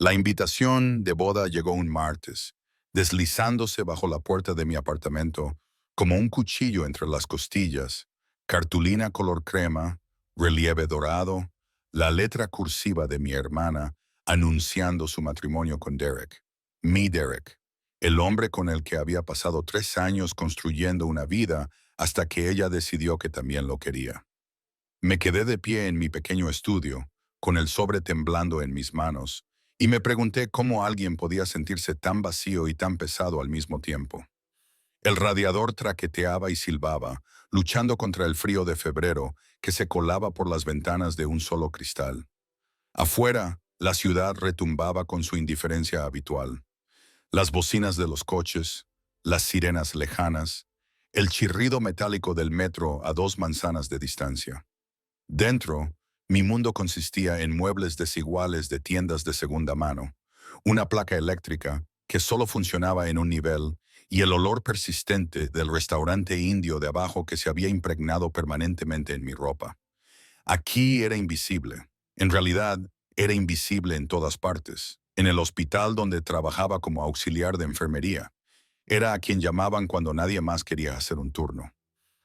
La invitación de boda llegó un martes, deslizándose bajo la puerta de mi apartamento como un cuchillo entre las costillas, cartulina color crema, relieve dorado, la letra cursiva de mi hermana anunciando su matrimonio con Derek. Mi Derek, el hombre con el que había pasado 3 años construyendo una vida hasta que ella decidió que también lo quería. Me quedé de pie en mi pequeño estudio, con el sobre temblando en mis manos, y me pregunté cómo alguien podía sentirse tan vacío y tan pesado al mismo tiempo. El radiador traqueteaba y silbaba, luchando contra el frío de febrero que se colaba por las ventanas de un solo cristal. Afuera, la ciudad retumbaba con su indiferencia habitual. Las bocinas de los coches, las sirenas lejanas, el chirrido metálico del metro a 2 manzanas de distancia. Dentro, mi mundo consistía en muebles desiguales de tiendas de segunda mano, una placa eléctrica que solo funcionaba en un nivel y el olor persistente del restaurante indio de abajo que se había impregnado permanentemente en mi ropa. Aquí era invisible. En realidad, era invisible en todas partes. En el hospital donde trabajaba como auxiliar de enfermería. Era a quien llamaban cuando nadie más quería hacer un turno.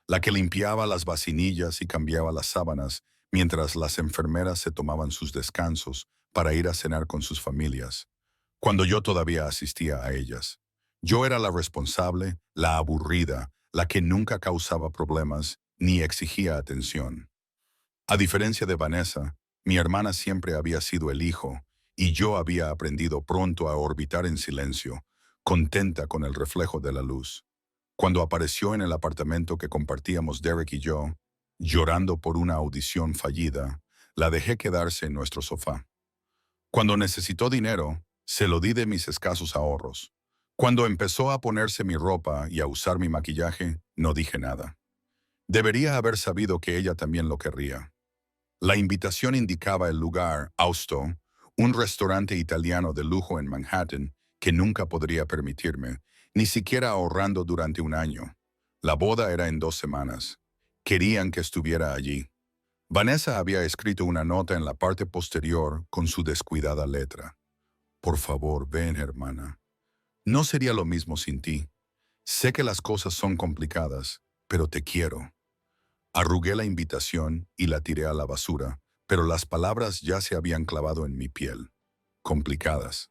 La que limpiaba las vacinillas y cambiaba las sábanas mientras las enfermeras se tomaban sus descansos para ir a cenar con sus familias, cuando yo todavía asistía a ellas. Yo era la responsable, la aburrida, la que nunca causaba problemas ni exigía atención. A diferencia de Vanessa, mi hermana siempre había sido el hijo, y yo había aprendido pronto a orbitar en silencio, contenta con el reflejo de la luz. Cuando apareció en el apartamento que compartíamos Derek y yo, llorando por una audición fallida, la dejé quedarse en nuestro sofá. Cuando necesitó dinero, se lo di de mis escasos ahorros. Cuando empezó a ponerse mi ropa y a usar mi maquillaje, no dije nada. Debería haber sabido que ella también lo querría. La invitación indicaba el lugar, Austo, un restaurante italiano de lujo en Manhattan, que nunca podría permitirme, ni siquiera ahorrando durante un año. La boda era en 2 semanas. Querían que estuviera allí. Vanessa había escrito una nota en la parte posterior con su descuidada letra. Por favor, ven, hermana. No sería lo mismo sin ti. Sé que las cosas son complicadas, pero te quiero. Arrugué la invitación y la tiré a la basura, pero las palabras ya se habían clavado en mi piel. Complicadas.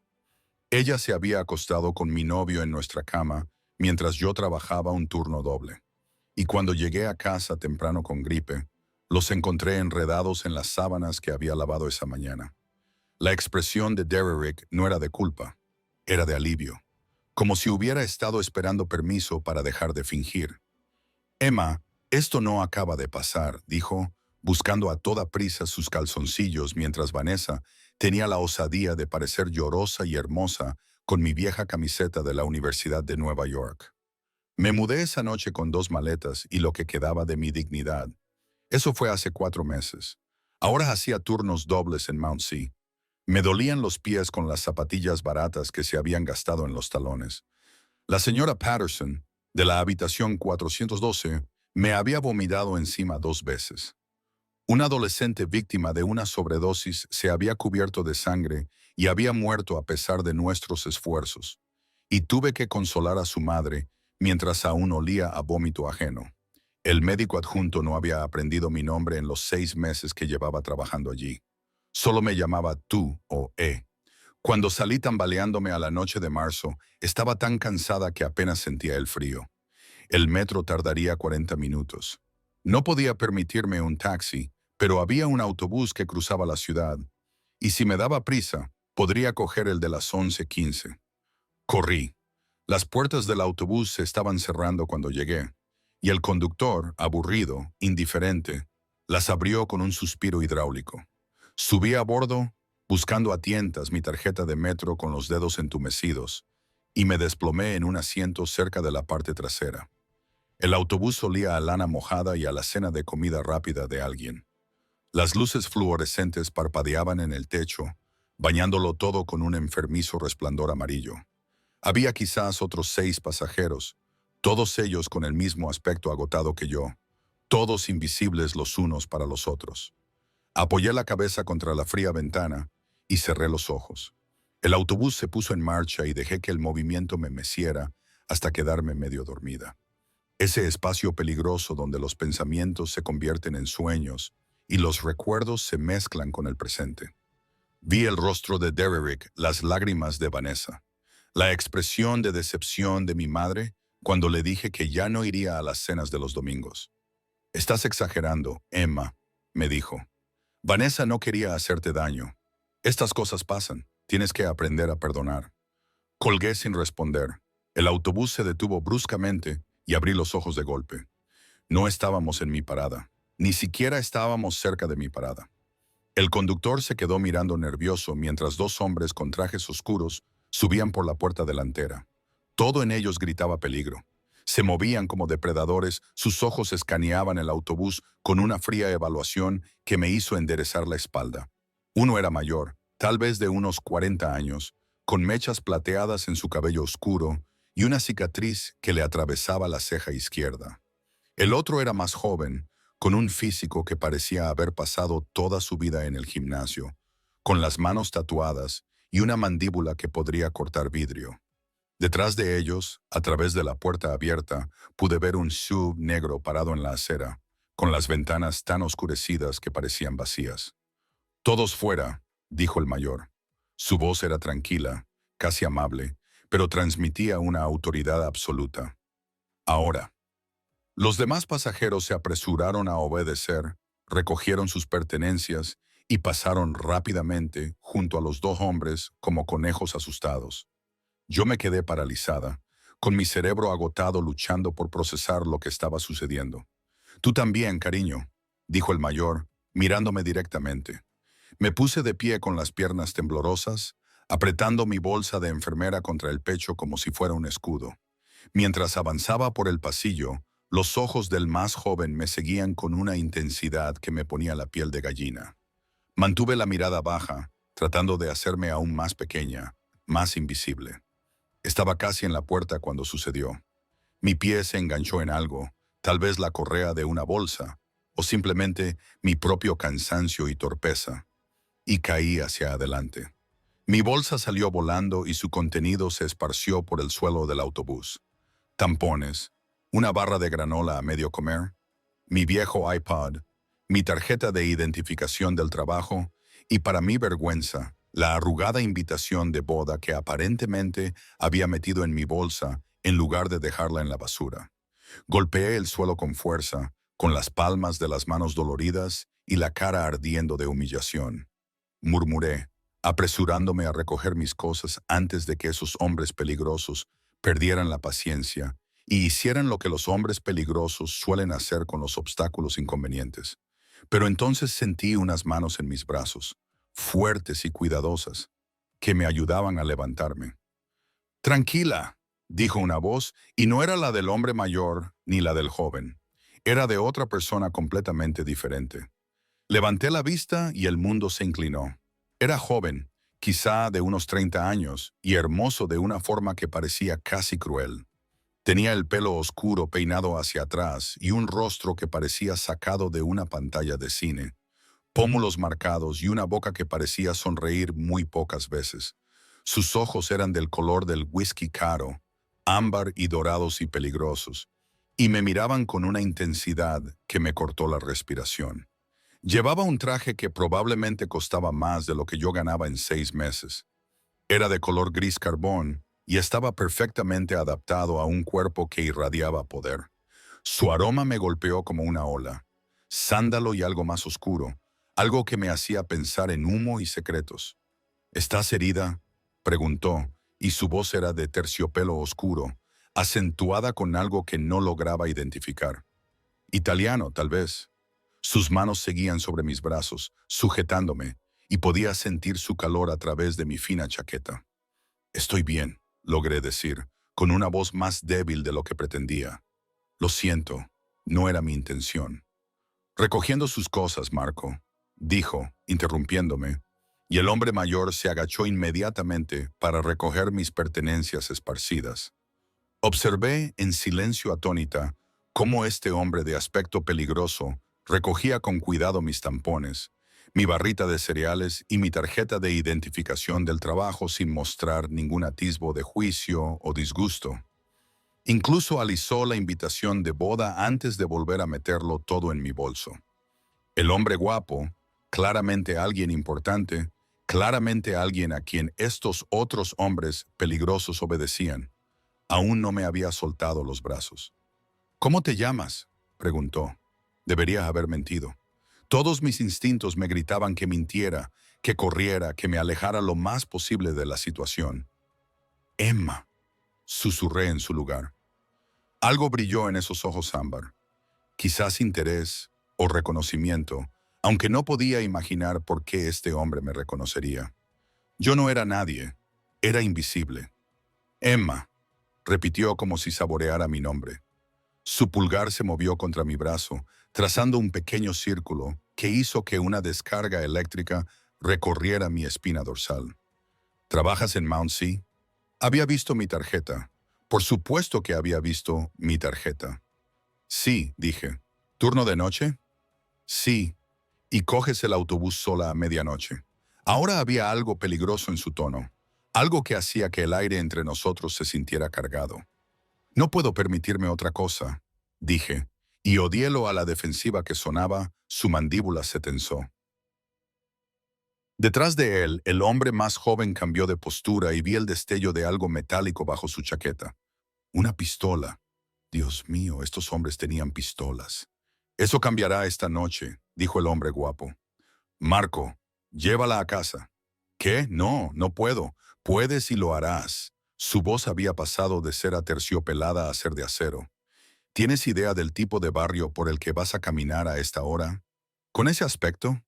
Ella se había acostado con mi novio en nuestra cama mientras yo trabajaba un turno doble. Y cuando llegué a casa temprano con gripe, los encontré enredados en las sábanas que había lavado esa mañana. La expresión de Derek no era de culpa, era de alivio, como si hubiera estado esperando permiso para dejar de fingir. Emma, esto no acaba de pasar, dijo, buscando a toda prisa sus calzoncillos mientras Vanessa tenía la osadía de parecer llorosa y hermosa con mi vieja camiseta de la Universidad de Nueva York. Me mudé esa noche con 2 maletas y lo que quedaba de mi dignidad. Eso fue hace 4 meses. Ahora hacía turnos dobles en Mount C. Me dolían los pies con las zapatillas baratas que se habían gastado en los talones. La señora Patterson, de la habitación 412, me había vomitado encima 2 veces. Una adolescente víctima de una sobredosis se había cubierto de sangre y había muerto a pesar de nuestros esfuerzos. Y tuve que consolar a su madre mientras aún olía a vómito ajeno. El médico adjunto no había aprendido mi nombre en los 6 meses que llevaba trabajando allí. Solo me llamaba tú o Cuando salí tambaleándome a la noche de marzo, estaba tan cansada que apenas sentía el frío. El metro tardaría 40 minutos. No podía permitirme un taxi, pero había un autobús que cruzaba la ciudad, y si me daba prisa, podría coger el de las 11:15. Corrí. Las puertas del autobús se estaban cerrando cuando llegué, y el conductor, aburrido, indiferente, las abrió con un suspiro hidráulico. Subí a bordo, buscando a tientas mi tarjeta de metro con los dedos entumecidos, y me desplomé en un asiento cerca de la parte trasera. El autobús olía a lana mojada y a la cena de comida rápida de alguien. Las luces fluorescentes parpadeaban en el techo, bañándolo todo con un enfermizo resplandor amarillo. Había quizás otros 6 pasajeros, todos ellos con el mismo aspecto agotado que yo, todos invisibles los unos para los otros. Apoyé la cabeza contra la fría ventana y cerré los ojos. El autobús se puso en marcha y dejé que el movimiento me meciera hasta quedarme medio dormida. Ese espacio peligroso donde los pensamientos se convierten en sueños y los recuerdos se mezclan con el presente. Vi el rostro de Derrick, las lágrimas de Vanessa, la expresión de decepción de mi madre cuando le dije que ya no iría a las cenas de los domingos. «Estás exagerando, Emma», me dijo. «Vanessa no quería hacerte daño. Estas cosas pasan. Tienes que aprender a perdonar». Colgué sin responder. El autobús se detuvo bruscamente y abrí los ojos de golpe. No estábamos en mi parada. Ni siquiera estábamos cerca de mi parada. El conductor se quedó mirando nervioso mientras dos hombres con trajes oscuros subían por la puerta delantera. Todo en ellos gritaba peligro. Se movían como depredadores, sus ojos escaneaban el autobús con una fría evaluación que me hizo enderezar la espalda. Uno era mayor, tal vez de unos 40 años, con mechas plateadas en su cabello oscuro y una cicatriz que le atravesaba la ceja izquierda. El otro era más joven, con un físico que parecía haber pasado toda su vida en el gimnasio, con las manos tatuadas y una mandíbula que podría cortar vidrio. Detrás de ellos, a través de la puerta abierta, pude ver un SUV negro parado en la acera, con las ventanas tan oscurecidas que parecían vacías. «Todos fuera», dijo el mayor. Su voz era tranquila, casi amable, pero transmitía una autoridad absoluta. «Ahora». Los demás pasajeros se apresuraron a obedecer, recogieron sus pertenencias y pasaron rápidamente junto a los dos hombres como conejos asustados. Yo me quedé paralizada, con mi cerebro agotado luchando por procesar lo que estaba sucediendo. «Tú también, cariño», dijo el mayor, mirándome directamente. Me puse de pie con las piernas temblorosas, apretando mi bolsa de enfermera contra el pecho como si fuera un escudo. Mientras avanzaba por el pasillo, los ojos del más joven me seguían con una intensidad que me ponía la piel de gallina. Mantuve la mirada baja, tratando de hacerme aún más pequeña, más invisible. Estaba casi en la puerta cuando sucedió. Mi pie se enganchó en algo, tal vez la correa de una bolsa, o simplemente mi propio cansancio y torpeza, y caí hacia adelante. Mi bolsa salió volando y su contenido se esparció por el suelo del autobús. Tampones, una barra de granola a medio comer, mi viejo iPod, mi tarjeta de identificación del trabajo y, para mi vergüenza, la arrugada invitación de boda que aparentemente había metido en mi bolsa en lugar de dejarla en la basura. Golpeé el suelo con fuerza, con las palmas de las manos doloridas y la cara ardiendo de humillación. Murmuré, apresurándome a recoger mis cosas antes de que esos hombres peligrosos perdieran la paciencia y hicieran lo que los hombres peligrosos suelen hacer con los obstáculos inconvenientes. Pero entonces sentí unas manos en mis brazos, fuertes y cuidadosas, que me ayudaban a levantarme. «Tranquila», dijo una voz, y no era la del hombre mayor ni la del joven. Era de otra persona completamente diferente. Levanté la vista y el mundo se inclinó. Era joven, quizá de unos 30 años, y hermoso de una forma que parecía casi cruel. Tenía el pelo oscuro peinado hacia atrás y un rostro que parecía sacado de una pantalla de cine, pómulos marcados y una boca que parecía sonreír muy pocas veces. Sus ojos eran del color del whisky caro, ámbar y dorados y peligrosos, y me miraban con una intensidad que me cortó la respiración. Llevaba un traje que probablemente costaba más de lo que yo ganaba en 6 meses. Era de color gris carbón y estaba perfectamente adaptado a un cuerpo que irradiaba poder. Su aroma me golpeó como una ola. Sándalo y algo más oscuro, algo que me hacía pensar en humo y secretos. «¿Estás herida?», preguntó, y su voz era de terciopelo oscuro, acentuada con algo que no lograba identificar. Italiano, tal vez. Sus manos seguían sobre mis brazos, sujetándome, y podía sentir su calor a través de mi fina chaqueta. «Estoy bien», logré decir, con una voz más débil de lo que pretendía. «Lo siento, no era mi intención». «Recogiendo sus cosas, Marco», dijo, interrumpiéndome, y el hombre mayor se agachó inmediatamente para recoger mis pertenencias esparcidas. Observé en silencio atónita cómo este hombre de aspecto peligroso recogía con cuidado mis tampones, mi barrita de cereales y mi tarjeta de identificación del trabajo sin mostrar ningún atisbo de juicio o disgusto. Incluso alisó la invitación de boda antes de volver a meterlo todo en mi bolso. El hombre guapo, claramente alguien importante, claramente alguien a quien estos otros hombres peligrosos obedecían, aún no me había soltado los brazos. ¿Cómo te llamas?, preguntó. Debería haber mentido. Todos mis instintos me gritaban que mintiera, que corriera, que me alejara lo más posible de la situación. Emma, susurré en su lugar. Algo brilló en esos ojos ámbar. Quizás interés o reconocimiento, aunque no podía imaginar por qué este hombre me reconocería. Yo no era nadie, era invisible. Emma, repitió como si saboreara mi nombre. Su pulgar se movió contra mi brazo, trazando un pequeño círculo que hizo que una descarga eléctrica recorriera mi espina dorsal. ¿Trabajas en Mount Sea? Había visto mi tarjeta. Por supuesto que había visto mi tarjeta. Sí, dije. ¿Turno de noche? Sí. Y coges el autobús sola a medianoche. Ahora había algo peligroso en su tono, algo que hacía que el aire entre nosotros se sintiera cargado. No puedo permitirme otra cosa, dije, y odiélo a la defensiva que sonaba, su mandíbula se tensó. Detrás de él, el hombre más joven cambió de postura y vi el destello de algo metálico bajo su chaqueta. Una pistola. Dios mío, estos hombres tenían pistolas. Eso cambiará esta noche, dijo el hombre guapo. Marco, llévala a casa. ¿Qué? No, no puedo. Puedes y lo harás. Su voz había pasado de ser aterciopelada a ser de acero. ¿Tienes idea del tipo de barrio por el que vas a caminar a esta hora? ¿Con ese aspecto?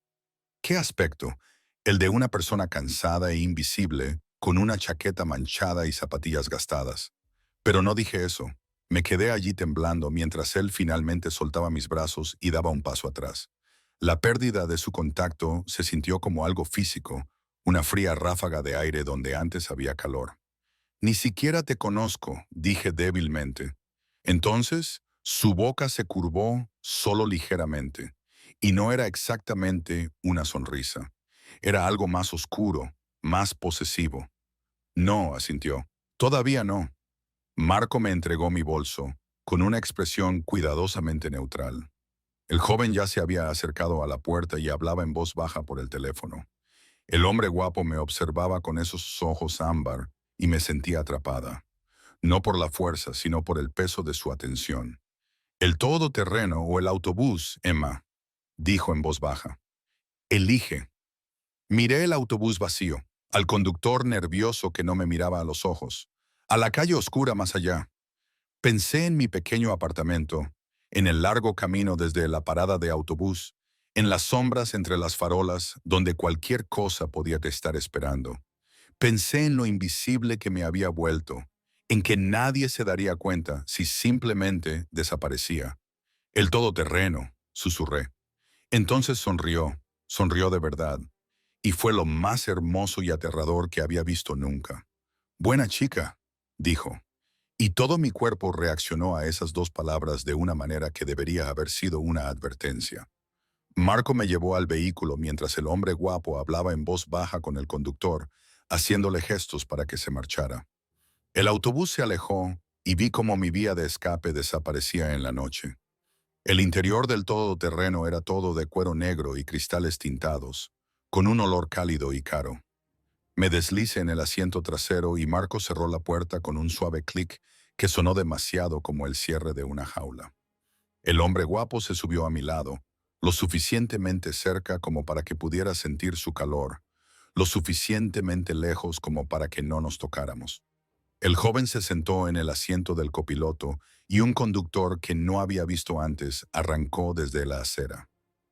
¿Qué aspecto? El de una persona cansada e invisible, con una chaqueta manchada y zapatillas gastadas. Pero no dije eso. Me quedé allí temblando mientras él finalmente soltaba mis brazos y daba un paso atrás. La pérdida de su contacto se sintió como algo físico, una fría ráfaga de aire donde antes había calor. Ni siquiera te conozco, dije débilmente. Entonces, su boca se curvó solo ligeramente, y no era exactamente una sonrisa. Era algo más oscuro, más posesivo. No, asintió. Todavía no. Marco me entregó mi bolso, con una expresión cuidadosamente neutral. El joven ya se había acercado a la puerta y hablaba en voz baja por el teléfono. El hombre guapo me observaba con esos ojos ámbar y me sentía atrapada. No por la fuerza, sino por el peso de su atención. ¿El todoterreno o el autobús, Emma?, dijo en voz baja. Elige. Miré el autobús vacío, al conductor nervioso que no me miraba a los ojos, a la calle oscura más allá. Pensé en mi pequeño apartamento, en el largo camino desde la parada de autobús, en las sombras entre las farolas donde cualquier cosa podía estar esperando. Pensé en lo invisible que me había vuelto, en que nadie se daría cuenta si simplemente desaparecía. El todoterreno, susurré. Entonces sonrió de verdad, y fue lo más hermoso y aterrador que había visto nunca. Buena chica, dijo. Y todo mi cuerpo reaccionó a esas dos palabras de una manera que debería haber sido una advertencia. Marco me llevó al vehículo mientras el hombre guapo hablaba en voz baja con el conductor, haciéndole gestos para que se marchara. El autobús se alejó y vi cómo mi vía de escape desaparecía en la noche. El interior del todoterreno era todo de cuero negro y cristales tintados, con un olor cálido y caro. Me deslicé en el asiento trasero y Marco cerró la puerta con un suave clic que sonó demasiado como el cierre de una jaula. El hombre guapo se subió a mi lado, lo suficientemente cerca como para que pudiera sentir su calor, lo suficientemente lejos como para que no nos tocáramos. El joven se sentó en el asiento del copiloto y un conductor que no había visto antes arrancó desde la acera.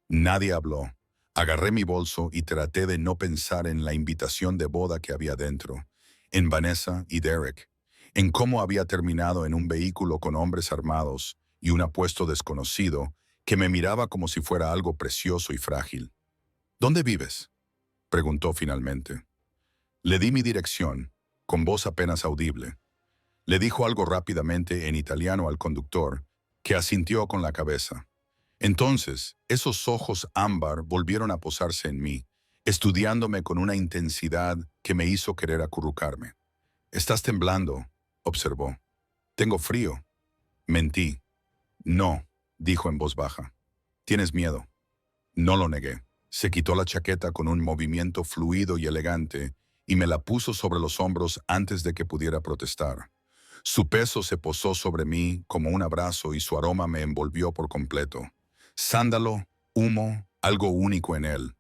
Nadie habló. Agarré mi bolso y traté de no pensar en la invitación de boda que había dentro, en Vanessa y Derek, en cómo había terminado en un vehículo con hombres armados y un apuesto desconocido que me miraba como si fuera algo precioso y frágil. ¿Dónde vives?, preguntó finalmente. Le di mi dirección, con voz apenas audible. Le dijo algo rápidamente en italiano al conductor, que asintió con la cabeza. Entonces, esos ojos ámbar volvieron a posarse en mí, estudiándome con una intensidad que me hizo querer acurrucarme. «Estás temblando», observó. «Tengo frío». Mentí. «No», dijo en voz baja. «Tienes miedo». No lo negué. Se quitó la chaqueta con un movimiento fluido y elegante y me la puso sobre los hombros antes de que pudiera protestar. Su peso se posó sobre mí como un abrazo y su aroma me envolvió por completo. Sándalo, humo, algo único en él.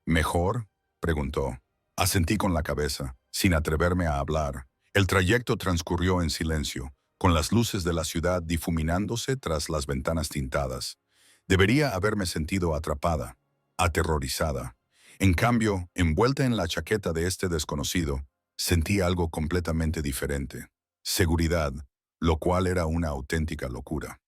¿Mejor?, preguntó. Asentí con la cabeza, sin atreverme a hablar. El trayecto transcurrió en silencio, con las luces de la ciudad difuminándose tras las ventanas tintadas. Debería haberme sentido atrapada, aterrorizada. En cambio, envuelta en la chaqueta de este desconocido, sentí algo completamente diferente. Seguridad, lo cual era una auténtica locura.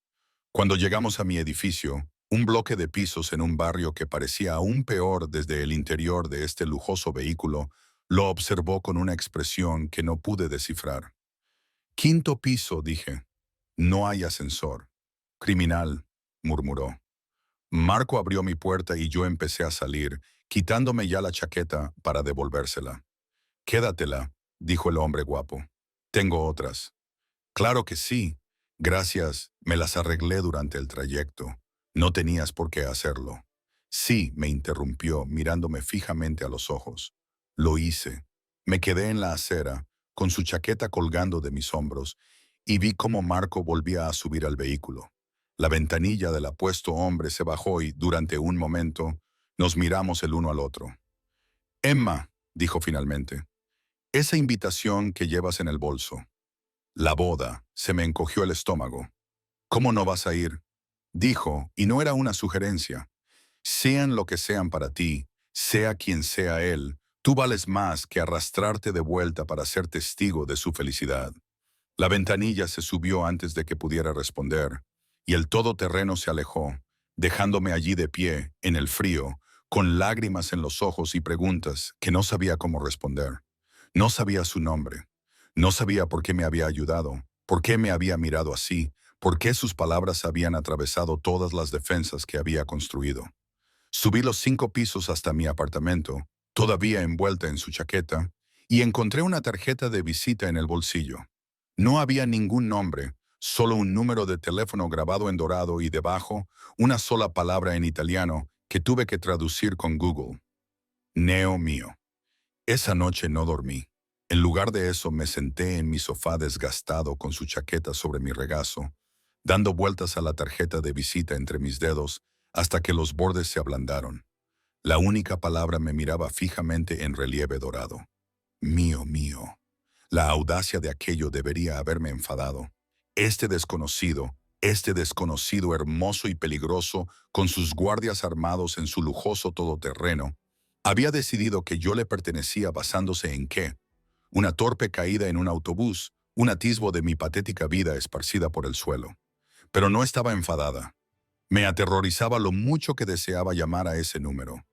Cuando llegamos a mi edificio, un bloque de pisos en un barrio que parecía aún peor desde el interior de este lujoso vehículo, lo observó con una expresión que no pude descifrar. «Quinto piso», dije. «No hay ascensor». «Criminal», murmuró. Marco abrió mi puerta y yo empecé a salir, quitándome ya la chaqueta para devolvérsela. «Quédatela», dijo el hombre guapo. «Tengo otras». «Claro que sí. Gracias, me las arreglé durante el trayecto. No tenías por qué hacerlo». «Sí», me interrumpió, mirándome fijamente a los ojos. «Lo hice». Me quedé en la acera, con su chaqueta colgando de mis hombros, y vi cómo Marco volvía a subir al vehículo. La ventanilla del apuesto hombre se bajó y, durante un momento, nos miramos el uno al otro. «Emma», dijo finalmente, «esa invitación que llevas en el bolso». «La boda», se me encogió el estómago. «¿Cómo no vas a ir?», dijo, y no era una sugerencia. «Sean lo que sean para ti, sea quien sea él, tú vales más que arrastrarte de vuelta para ser testigo de su felicidad». La ventanilla se subió antes de que pudiera responder, y el todoterreno se alejó, dejándome allí de pie, en el frío, con lágrimas en los ojos y preguntas que no sabía cómo responder. No sabía su nombre. No sabía por qué me había ayudado, por qué me había mirado así, por qué sus palabras habían atravesado todas las defensas que había construido. Subí los 5 pisos hasta mi apartamento, todavía envuelta en su chaqueta, y encontré una tarjeta de visita en el bolsillo. No había ningún nombre, solo un número de teléfono grabado en dorado y debajo una sola palabra en italiano que tuve que traducir con Google. «Neo mío». Esa noche no dormí. En lugar de eso me senté en mi sofá desgastado con su chaqueta sobre mi regazo, dando vueltas a la tarjeta de visita entre mis dedos hasta que los bordes se ablandaron. La única palabra me miraba fijamente en relieve dorado. «Mío, mío». La audacia de aquello debería haberme enfadado. Este desconocido hermoso y peligroso, con sus guardias armados en su lujoso todoterreno, había decidido que yo le pertenecía basándose en qué: una torpe caída en un autobús, un atisbo de mi patética vida esparcida por el suelo. Pero no estaba enfadada. Me aterrorizaba lo mucho que deseaba llamar a ese número.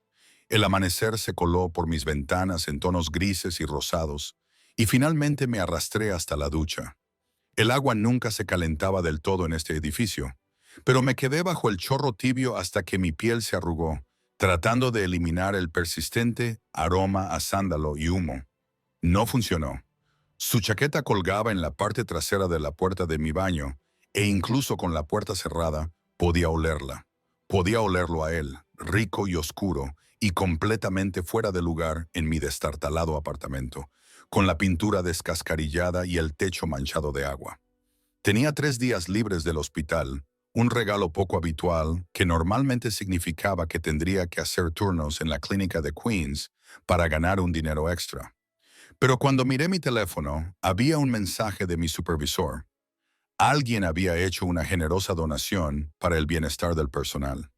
El amanecer se coló por mis ventanas en tonos grises y rosados, y finalmente me arrastré hasta la ducha. El agua nunca se calentaba del todo en este edificio, pero me quedé bajo el chorro tibio hasta que mi piel se arrugó, tratando de eliminar el persistente aroma a sándalo y humo. No funcionó. Su chaqueta colgaba en la parte trasera de la puerta de mi baño, e incluso con la puerta cerrada, podía olerla. Podía olerlo a él, rico y oscuro, y completamente fuera de lugar en mi destartalado apartamento, con la pintura descascarillada y el techo manchado de agua. Tenía 3 días libres del hospital, un regalo poco habitual que normalmente significaba que tendría que hacer turnos en la clínica de Queens para ganar un dinero extra. Pero cuando miré mi teléfono, había un mensaje de mi supervisor. Alguien había hecho una generosa donación para el bienestar del personal.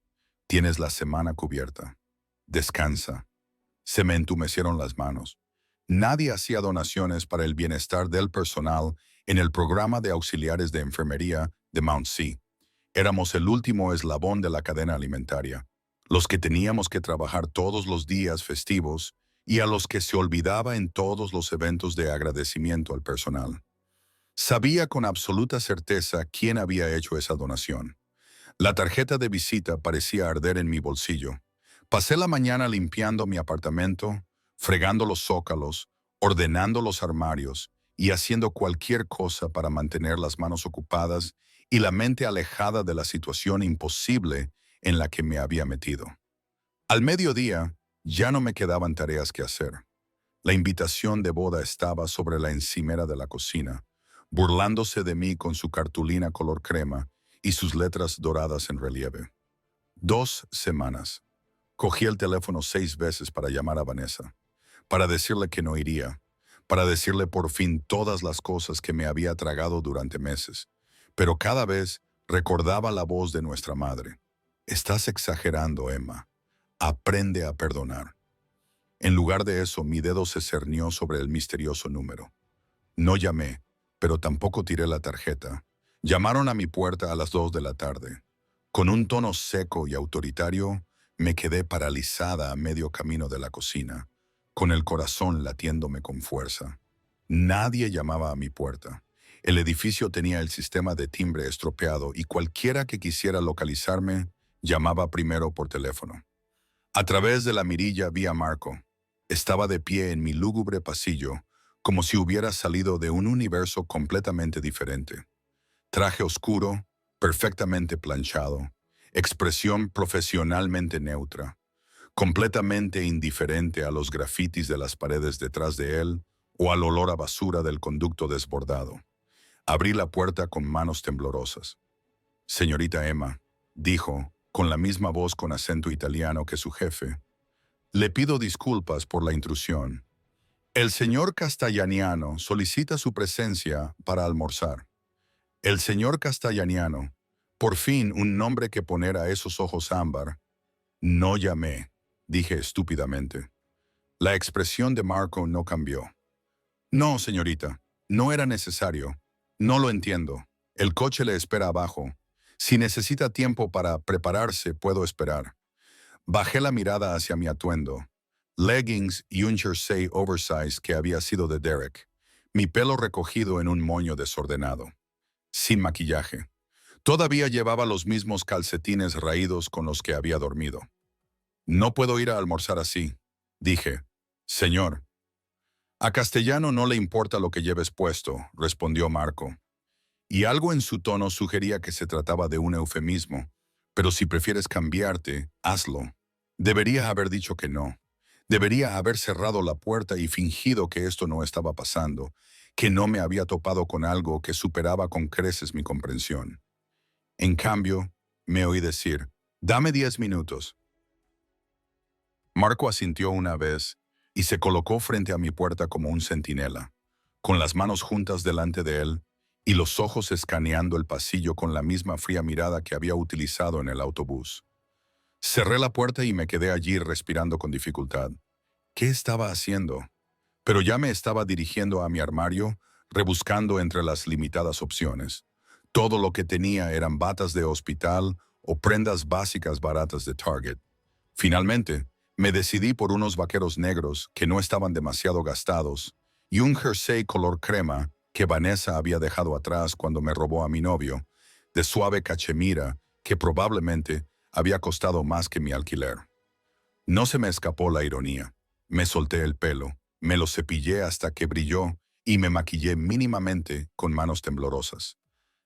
«Tienes la semana cubierta. Descansa». Se me entumecieron las manos. Nadie hacía donaciones para el bienestar del personal en el programa de auxiliares de enfermería de Mount C. Éramos el último eslabón de la cadena alimentaria, los que teníamos que trabajar todos los días festivos y a los que se olvidaba en todos los eventos de agradecimiento al personal. Sabía con absoluta certeza quién había hecho esa donación. La tarjeta de visita parecía arder en mi bolsillo. Pasé la mañana limpiando mi apartamento, fregando los zócalos, ordenando los armarios y haciendo cualquier cosa para mantener las manos ocupadas y la mente alejada de la situación imposible en la que me había metido. Al mediodía, ya no me quedaban tareas que hacer. La invitación de boda estaba sobre la encimera de la cocina, burlándose de mí con su cartulina color crema y sus letras doradas en relieve. 2 semanas. Cogí el teléfono 6 veces para llamar a Vanessa, para decirle que no iría, para decirle por fin todas las cosas que me había tragado durante meses. Pero cada vez recordaba la voz de nuestra madre. Estás exagerando, Emma. Aprende a perdonar. En lugar de eso, mi dedo se cernió sobre el misterioso número. No llamé, pero tampoco tiré la tarjeta. Llamaron a mi puerta a las 2 de la tarde. Con un tono seco y autoritario, me quedé paralizada a medio camino de la cocina, con el corazón latiéndome con fuerza. Nadie llamaba a mi puerta. El edificio tenía el sistema de timbre estropeado y cualquiera que quisiera localizarme llamaba primero por teléfono. A través de la mirilla vi a Marco. Estaba de pie en mi lúgubre pasillo, como si hubiera salido de un universo completamente diferente. Traje oscuro, perfectamente planchado, expresión profesionalmente neutra, completamente indiferente a los grafitis de las paredes detrás de él o al olor a basura del conducto desbordado. Abrí la puerta con manos temblorosas. Señorita Emma, dijo, con la misma voz con acento italiano que su jefe, le pido disculpas por la intrusión. El señor Castellaniano solicita su presencia para almorzar. El señor Castellaniano, por fin un nombre que poner a esos ojos ámbar. No llamé, dije estúpidamente. La expresión de Marco no cambió. No, señorita, no era necesario. No lo entiendo. El coche le espera abajo. Si necesita tiempo para prepararse, puedo esperar. Bajé la mirada hacia mi atuendo. Leggings y un jersey oversize que había sido de Derek. Mi pelo recogido en un moño desordenado. Sin maquillaje. Todavía llevaba los mismos calcetines raídos con los que había dormido. No puedo ir a almorzar así, dije. Señor. A Castellano no le importa lo que lleves puesto, respondió Marco. Y algo en su tono sugería que se trataba de un eufemismo. Pero si prefieres cambiarte, hazlo. Debería haber dicho que no. Debería haber cerrado la puerta y fingido que esto no estaba pasando, que no me había topado con algo que superaba con creces mi comprensión. En cambio, me oí decir, dame 10 minutos. Marco asintió una vez y se colocó frente a mi puerta como un centinela, con las manos juntas delante de él y los ojos escaneando el pasillo con la misma fría mirada que había utilizado en el autobús. Cerré la puerta y me quedé allí respirando con dificultad. ¿Qué estaba haciendo? Pero ya me estaba dirigiendo a mi armario, rebuscando entre las limitadas opciones. Todo lo que tenía eran batas de hospital o prendas básicas baratas de Target. Finalmente, me decidí por unos vaqueros negros que no estaban demasiado gastados y un jersey color crema que Vanessa había dejado atrás cuando me robó a mi novio, de suave cachemira que probablemente había costado más que mi alquiler. No se me escapó la ironía. Me solté el pelo, me lo cepillé hasta que brilló y me maquillé mínimamente con manos temblorosas.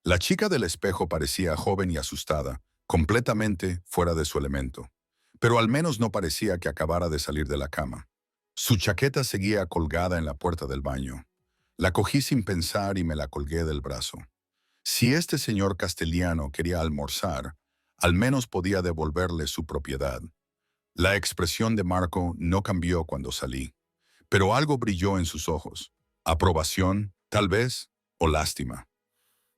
La chica del espejo parecía joven y asustada, completamente fuera de su elemento. Pero al menos no parecía que acabara de salir de la cama. Su chaqueta seguía colgada en la puerta del baño. La cogí sin pensar y me la colgué del brazo. Si este señor Castellano quería almorzar, al menos podía devolverle su propiedad. La expresión de Marco no cambió cuando salí, pero algo brilló en sus ojos. Aprobación, tal vez, o lástima.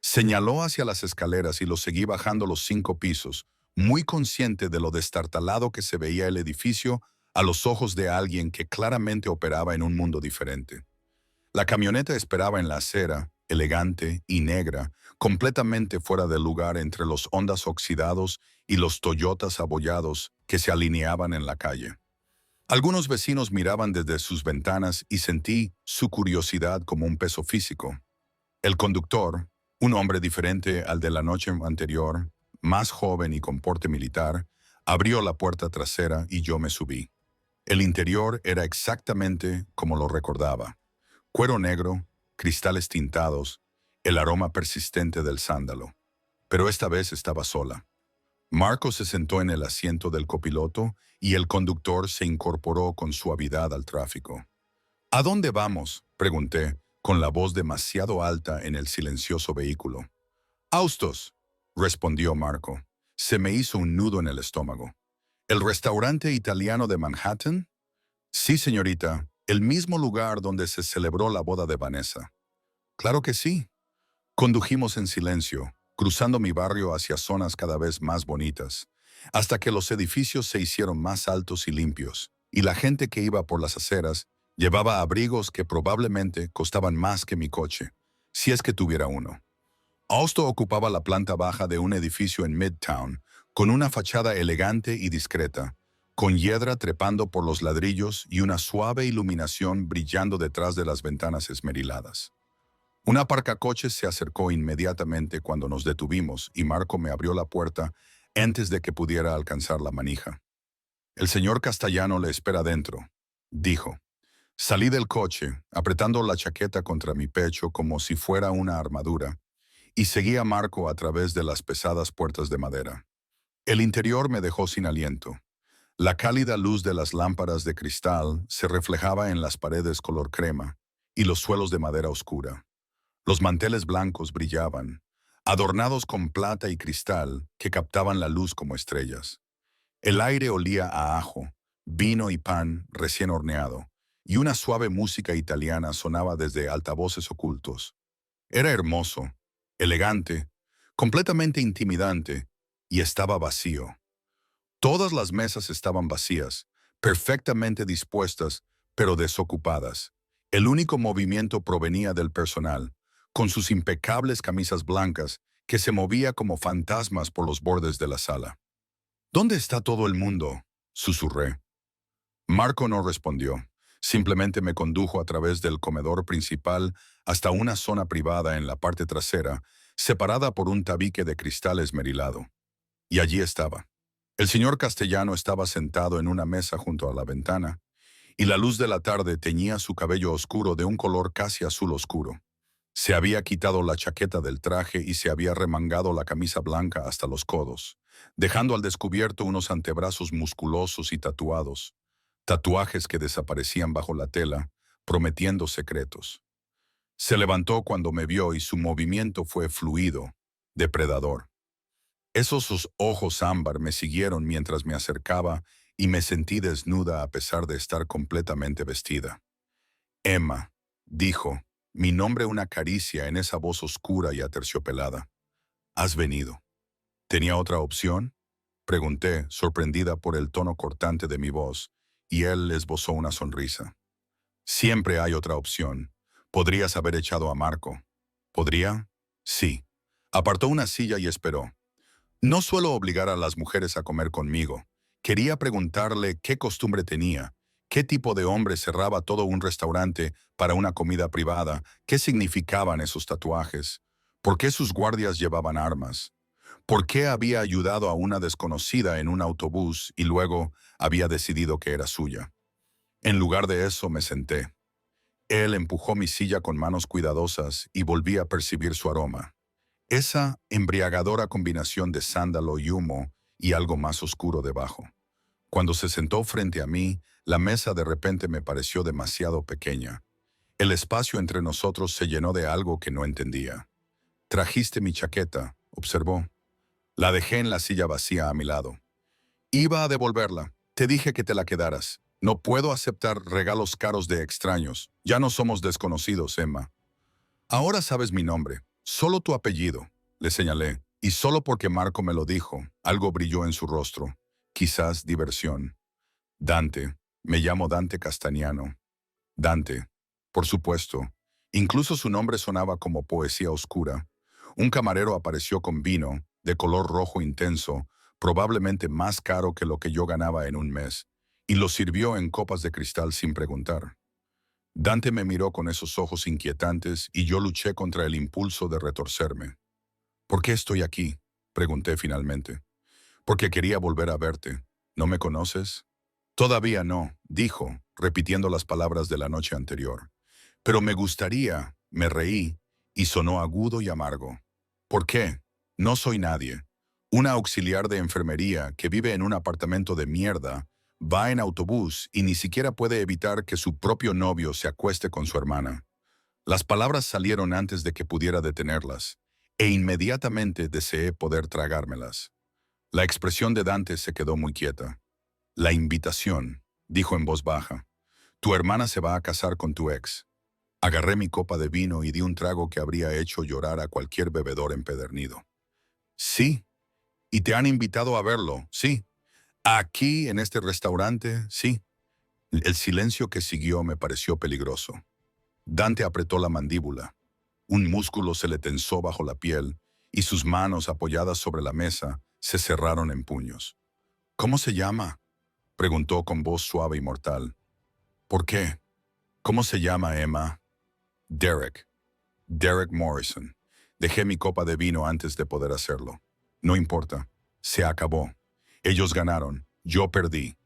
Señaló hacia las escaleras y lo seguí bajando los 5 pisos, muy consciente de lo destartalado que se veía el edificio a los ojos de alguien que claramente operaba en un mundo diferente. La camioneta esperaba en la acera, elegante y negra, completamente fuera de lugar entre los Hondas oxidados y los Toyotas abollados que se alineaban en la calle. Algunos vecinos miraban desde sus ventanas y sentí su curiosidad como un peso físico. El conductor, un hombre diferente al de la noche anterior, más joven y con porte militar, abrió la puerta trasera y yo me subí. El interior era exactamente como lo recordaba. Cuero negro, cristales tintados, el aroma persistente del sándalo. Pero esta vez estaba sola. Marco se sentó en el asiento del copiloto y el conductor se incorporó con suavidad al tráfico. ¿A dónde vamos?, pregunté, con la voz demasiado alta en el silencioso vehículo. Austos, respondió Marco. Se me hizo un nudo en el estómago. ¿El restaurante italiano de Manhattan? Sí, señorita, el mismo lugar donde se celebró la boda de Vanessa. Claro que sí. Condujimos en silencio, cruzando mi barrio hacia zonas cada vez más bonitas, hasta que los edificios se hicieron más altos y limpios, y la gente que iba por las aceras llevaba abrigos que probablemente costaban más que mi coche, si es que tuviera uno. Austo ocupaba la planta baja de un edificio en Midtown, con una fachada elegante y discreta, con hiedra trepando por los ladrillos y una suave iluminación brillando detrás de las ventanas esmeriladas. Un aparcacoches se acercó inmediatamente cuando nos detuvimos y Marco me abrió la puerta antes de que pudiera alcanzar la manija. «El señor Castellano le espera dentro», dijo. Salí del coche, apretando la chaqueta contra mi pecho como si fuera una armadura, y seguí a Marco a través de las pesadas puertas de madera. El interior me dejó sin aliento. La cálida luz de las lámparas de cristal se reflejaba en las paredes color crema y los suelos de madera oscura. Los manteles blancos brillaban, adornados con plata y cristal que captaban la luz como estrellas. El aire olía a ajo, vino y pan recién horneado, y una suave música italiana sonaba desde altavoces ocultos. Era hermoso, elegante, completamente intimidante, y estaba vacío. Todas las mesas estaban vacías, perfectamente dispuestas, pero desocupadas. El único movimiento provenía del personal, con sus impecables camisas blancas, que se movía como fantasmas por los bordes de la sala. «¿Dónde está todo el mundo?», susurré. Marco no respondió. Simplemente me condujo a través del comedor principal hasta una zona privada en la parte trasera, separada por un tabique de cristal esmerilado. Y allí estaba. El señor Castellano estaba sentado en una mesa junto a la ventana, y la luz de la tarde teñía su cabello oscuro de un color casi azul oscuro. Se había quitado la chaqueta del traje y se había remangado la camisa blanca hasta los codos, dejando al descubierto unos antebrazos musculosos y tatuados, tatuajes que desaparecían bajo la tela, prometiendo secretos. Se levantó cuando me vio y su movimiento fue fluido, depredador. Esos ojos ámbar me siguieron mientras me acercaba y me sentí desnuda a pesar de estar completamente vestida. «Emma», dijo, mi nombre una caricia en esa voz oscura y aterciopelada. «¿Has venido?» ¿Tenía otra opción?, pregunté, sorprendida por el tono cortante de mi voz, y él esbozó una sonrisa. «Siempre hay otra opción. Podrías haber echado a Marco». «¿Podría?» «Sí». Apartó una silla y esperó. No suelo obligar a las mujeres a comer conmigo. Quería preguntarle qué costumbre tenía, qué tipo de hombre cerraba todo un restaurante para una comida privada, qué significaban esos tatuajes, por qué sus guardias llevaban armas, por qué había ayudado a una desconocida en un autobús y luego había decidido que era suya. En lugar de eso me senté. Él empujó mi silla con manos cuidadosas y volví a percibir su aroma. Esa embriagadora combinación de sándalo y humo y algo más oscuro debajo. Cuando se sentó frente a mí, la mesa de repente me pareció demasiado pequeña. El espacio entre nosotros se llenó de algo que no entendía. «Trajiste mi chaqueta», observó. La dejé en la silla vacía a mi lado. «Iba a devolverla. Te dije que te la quedaras. No puedo aceptar regalos caros de extraños. Ya no somos desconocidos, Emma. Ahora sabes mi nombre. Solo tu apellido», le señalé, y solo porque Marco me lo dijo, algo brilló en su rostro. Quizás diversión. «Dante. Me llamo Dante Castagnano». «Dante». Por supuesto. Incluso su nombre sonaba como poesía oscura. Un camarero apareció con vino, de color rojo intenso, probablemente más caro que lo que yo ganaba en un mes, y lo sirvió en copas de cristal sin preguntar. Dante me miró con esos ojos inquietantes y yo luché contra el impulso de retorcerme. «¿Por qué estoy aquí?», Pregunté finalmente. Porque quería volver a verte. ¿No me conoces? Todavía no, dijo, repitiendo las palabras de la noche anterior. Pero me gustaría, me reí, y sonó agudo y amargo. ¿Por qué? No soy nadie. Una auxiliar de enfermería que vive en un apartamento de mierda, va en autobús y ni siquiera puede evitar que su propio novio se acueste con su hermana. Las palabras salieron antes de que pudiera detenerlas, e inmediatamente deseé poder tragármelas. La expresión de Dante se quedó muy quieta. La invitación, dijo en voz baja. Tu hermana se va a casar con tu ex. Agarré mi copa de vino y di un trago que habría hecho llorar a cualquier bebedor empedernido. Sí, y te han invitado a verlo, sí. Aquí, en este restaurante, sí. El silencio que siguió me pareció peligroso. Dante apretó la mandíbula. Un músculo se le tensó bajo la piel y sus manos apoyadas sobre la mesa se cerraron en puños. ¿Cómo se llama? Preguntó con voz suave y mortal. ¿Por qué? ¿Cómo se llama, Emma? Derek. Derek Morrison. Dejé mi copa de vino antes de poder hacerlo. No importa. Se acabó. Ellos ganaron. Yo perdí.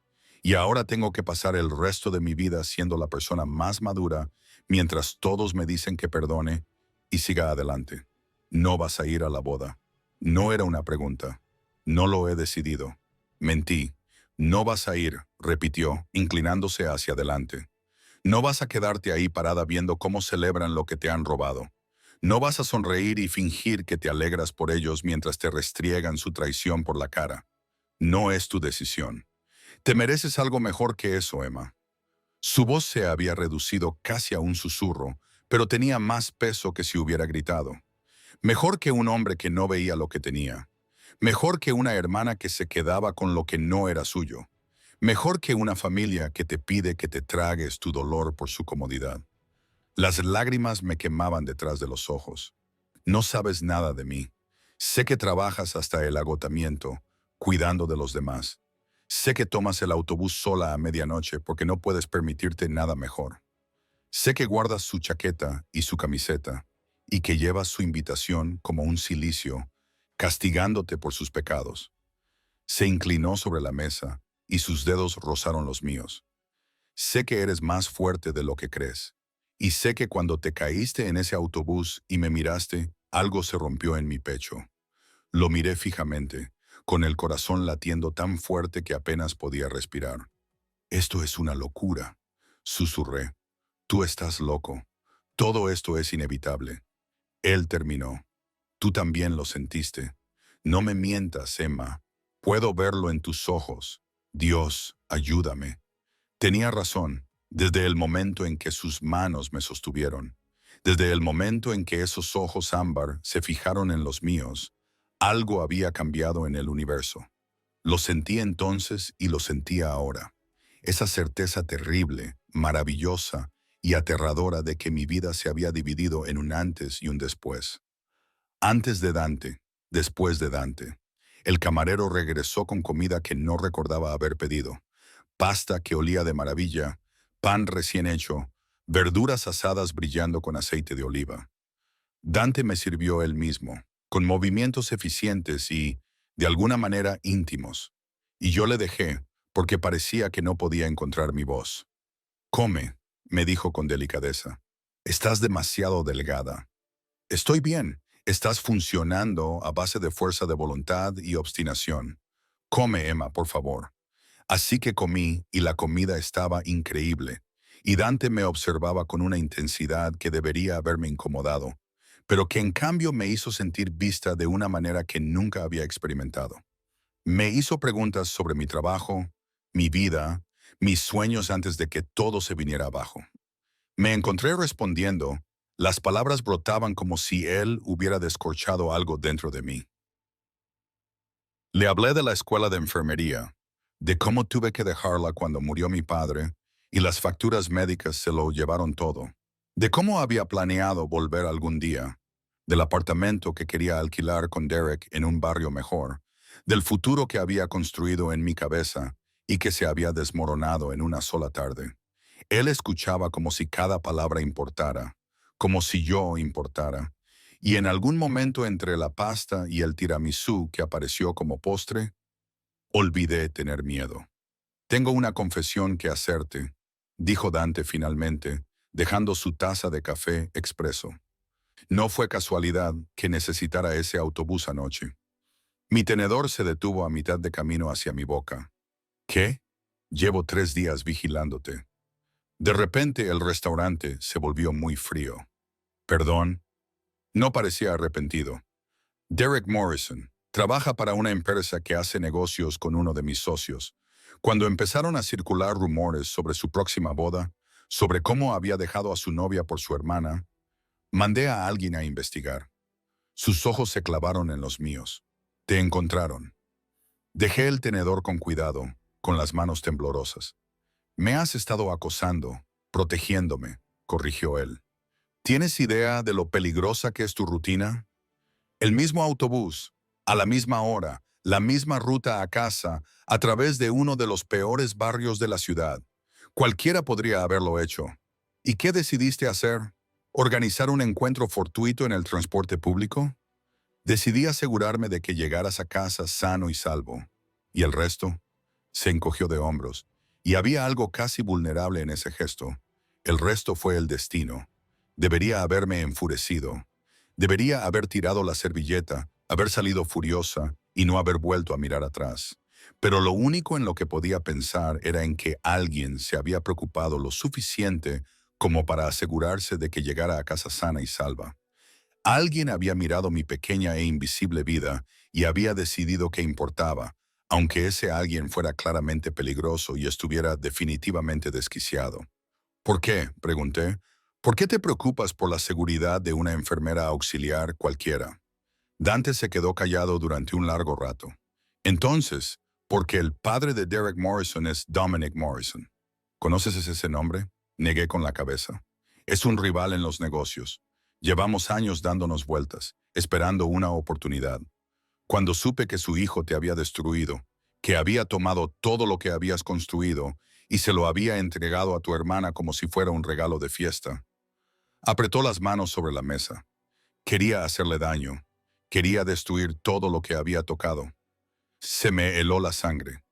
Y ahora tengo que pasar el resto de mi vida siendo la persona más madura mientras todos me dicen que perdone y siga adelante. No vas a ir a la boda. No era una pregunta. No lo he decidido. Mentí. No vas a ir, repitió, inclinándose hacia adelante. No vas a quedarte ahí parada viendo cómo celebran lo que te han robado. No vas a sonreír y fingir que te alegras por ellos mientras te restriegan su traición por la cara. No es tu decisión. Te mereces algo mejor que eso, Emma. Su voz se había reducido casi a un susurro, pero tenía más peso que si hubiera gritado. Mejor que un hombre que no veía lo que tenía. Mejor que una hermana que se quedaba con lo que no era suyo. Mejor que una familia que te pide que te tragues tu dolor por su comodidad. Las lágrimas me quemaban detrás de los ojos. No sabes nada de mí. Sé que trabajas hasta el agotamiento, cuidando de los demás. Sé que tomas el autobús sola a medianoche porque no puedes permitirte nada mejor. Sé que guardas su chaqueta y su camiseta y que llevas su invitación como un cilicio, castigándote por sus pecados. Se inclinó sobre la mesa y sus dedos rozaron los míos. Sé que eres más fuerte de lo que crees. Y sé que cuando te caíste en ese autobús y me miraste, algo se rompió en mi pecho. Lo miré fijamente, con el corazón latiendo tan fuerte que apenas podía respirar. Esto es una locura, susurré. Tú estás loco. Todo esto es inevitable. Él terminó. Tú también lo sentiste. No me mientas, Emma. Puedo verlo en tus ojos. Dios, ayúdame. Tenía razón, desde el momento en que sus manos me sostuvieron. Desde el momento en que esos ojos ámbar se fijaron en los míos, algo había cambiado en el universo. Lo sentí entonces y lo sentía ahora. Esa certeza terrible, maravillosa y aterradora de que mi vida se había dividido en un antes y un después. Antes de Dante, después de Dante. El camarero regresó con comida que no recordaba haber pedido. Pasta que olía de maravilla, pan recién hecho, verduras asadas brillando con aceite de oliva. Dante me sirvió él mismo, con movimientos eficientes y, de alguna manera, íntimos. Y yo le dejé, porque parecía que no podía encontrar mi voz. Come, me dijo con delicadeza. Estás demasiado delgada. Estoy bien. Estás funcionando a base de fuerza de voluntad y obstinación. Come, Emma, por favor. Así que comí y la comida estaba increíble, y Dante me observaba con una intensidad que debería haberme incomodado, pero que en cambio me hizo sentir vista de una manera que nunca había experimentado. Me hizo preguntas sobre mi trabajo, mi vida, mis sueños antes de que todo se viniera abajo. Me encontré respondiendo, las palabras brotaban como si él hubiera descorchado algo dentro de mí. Le hablé de la escuela de enfermería, de cómo tuve que dejarla cuando murió mi padre y las facturas médicas se lo llevaron todo, de cómo había planeado volver algún día, del apartamento que quería alquilar con Derek en un barrio mejor, del futuro que había construido en mi cabeza y que se había desmoronado en una sola tarde. Él escuchaba como si cada palabra importara, como si yo importara, Y en algún momento entre la pasta y el tiramisú que apareció como postre, olvidé tener miedo. Tengo una confesión que hacerte, dijo Dante finalmente, dejando su taza de café expreso. No fue casualidad que necesitara ese autobús anoche. Mi tenedor se detuvo a mitad de camino hacia mi boca. ¿Qué? Llevo 3 días vigilándote. De repente el restaurante se volvió muy frío. Perdón. No parecía arrepentido. Derek Morrison trabaja para una empresa que hace negocios con uno de mis socios. Cuando empezaron a circular rumores sobre su próxima boda, sobre cómo había dejado a su novia por su hermana, mandé a alguien a investigar. Sus ojos se clavaron en los míos. Te encontraron. Dejé el tenedor con cuidado, con las manos temblorosas. Me has estado acosando, protegiéndome, corrigió él. ¿Tienes idea de lo peligrosa que es tu rutina? El mismo autobús, a la misma hora, la misma ruta a casa, a través de uno de los peores barrios de la ciudad. Cualquiera podría haberlo hecho. ¿Y qué decidiste hacer? ¿Organizar un encuentro fortuito en el transporte público? Decidí asegurarme de que llegaras a casa sano y salvo. ¿Y el resto? Se encogió de hombros, y había algo casi vulnerable en ese gesto. El resto fue el destino. Debería haberme enfurecido. Debería haber tirado la servilleta, haber salido furiosa y no haber vuelto a mirar atrás. Pero lo único en lo que podía pensar era en que alguien se había preocupado lo suficiente como para asegurarse de que llegara a casa sana y salva. Alguien había mirado mi pequeña e invisible vida y había decidido que importaba, aunque ese alguien fuera claramente peligroso y estuviera definitivamente desquiciado. ¿Por qué?, pregunté. ¿Por qué te preocupas por la seguridad de una enfermera auxiliar cualquiera? Dante se quedó callado durante un largo rato. Entonces, porque el padre de Derek Morrison es Dominic Morrison. ¿Conoces ese nombre? Negué con la cabeza. Es un rival en los negocios. Llevamos años dándonos vueltas, esperando una oportunidad. Cuando supe que su hijo te había destruido, que había tomado todo lo que habías construido y se lo había entregado a tu hermana como si fuera un regalo de fiesta, apretó las manos sobre la mesa. Quería hacerle daño. Quería destruir todo lo que había tocado. Se me heló la sangre.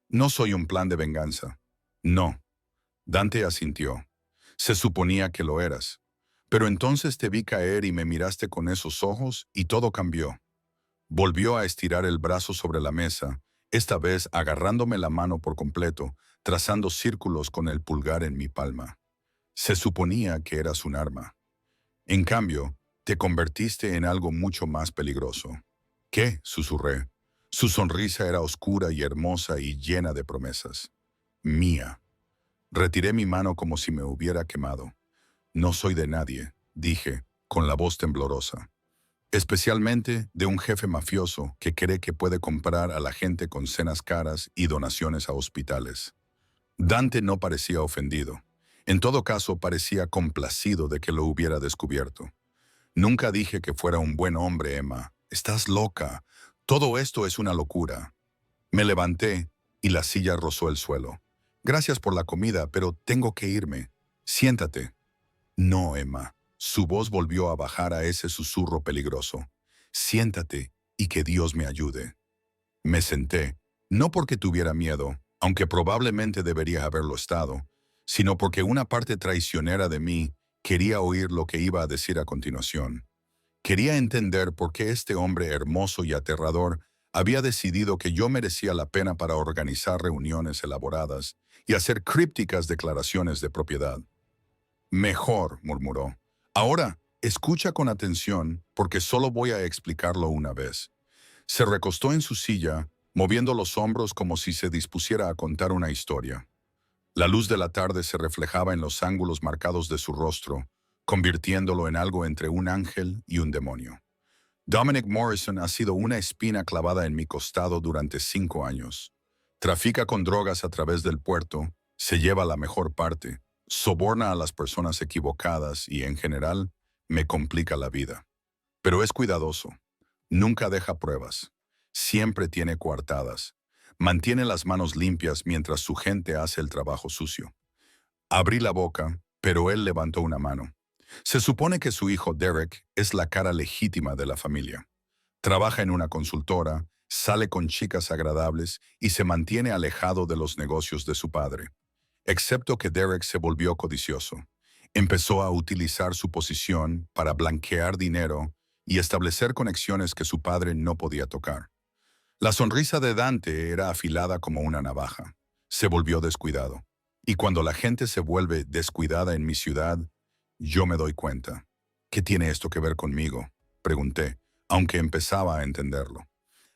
No soy un plan de venganza. No. Dante asintió. Se suponía que lo eras. Pero entonces te vi caer y me miraste con esos ojos y todo cambió. Volvió a estirar el brazo sobre la mesa, esta vez agarrándome la mano por completo, trazando círculos con el pulgar en mi palma. Se suponía que eras un arma. En cambio, te convertiste en algo mucho más peligroso. ¿Qué?, susurré. Su sonrisa era oscura y hermosa y llena de promesas. Mía. Retiré mi mano como si me hubiera quemado. No soy de nadie, dije, con la voz temblorosa. Especialmente de un jefe mafioso que cree que puede comprar a la gente con cenas caras y donaciones a hospitales. Dante no parecía ofendido. En todo caso, parecía complacido de que lo hubiera descubierto. Nunca dije que fuera un buen hombre, Emma. Estás loca. Todo esto es una locura. Me levanté y la silla rozó el suelo. Gracias por la comida, pero tengo que irme. Siéntate. No, Emma. Su voz volvió a bajar a ese susurro peligroso. Siéntate y que Dios me ayude. Me senté, no porque tuviera miedo, aunque probablemente debería haberlo estado, sino porque una parte traicionera de mí quería oír lo que iba a decir a continuación. Quería entender por qué este hombre hermoso y aterrador había decidido que yo merecía la pena para organizar reuniones elaboradas y hacer crípticas declaraciones de propiedad. Mejor, murmuró. Ahora, escucha con atención, porque solo voy a explicarlo una vez. Se recostó en su silla, moviendo los hombros como si se dispusiera a contar una historia. La luz de la tarde se reflejaba en los ángulos marcados de su rostro, convirtiéndolo en algo entre un ángel y un demonio. Dominic Morrison ha sido una espina clavada en mi costado durante 5 años. Trafica con drogas a través del puerto, se lleva la mejor parte, soborna a las personas equivocadas y, en general, me complica la vida. Pero es cuidadoso. Nunca deja pruebas. Siempre tiene coartadas. Mantiene las manos limpias mientras su gente hace el trabajo sucio. Abrí la boca, pero él levantó una mano. Se supone que su hijo Derek es la cara legítima de la familia. Trabaja en una consultora, sale con chicas agradables y se mantiene alejado de los negocios de su padre. Excepto que Derek se volvió codicioso. Empezó a utilizar su posición para blanquear dinero y establecer conexiones que su padre no podía tocar. La sonrisa de Dante era afilada como una navaja. Se volvió descuidado. Y cuando la gente se vuelve descuidada en mi ciudad, yo me doy cuenta. ¿Qué tiene esto que ver conmigo?, pregunté, aunque empezaba a entenderlo.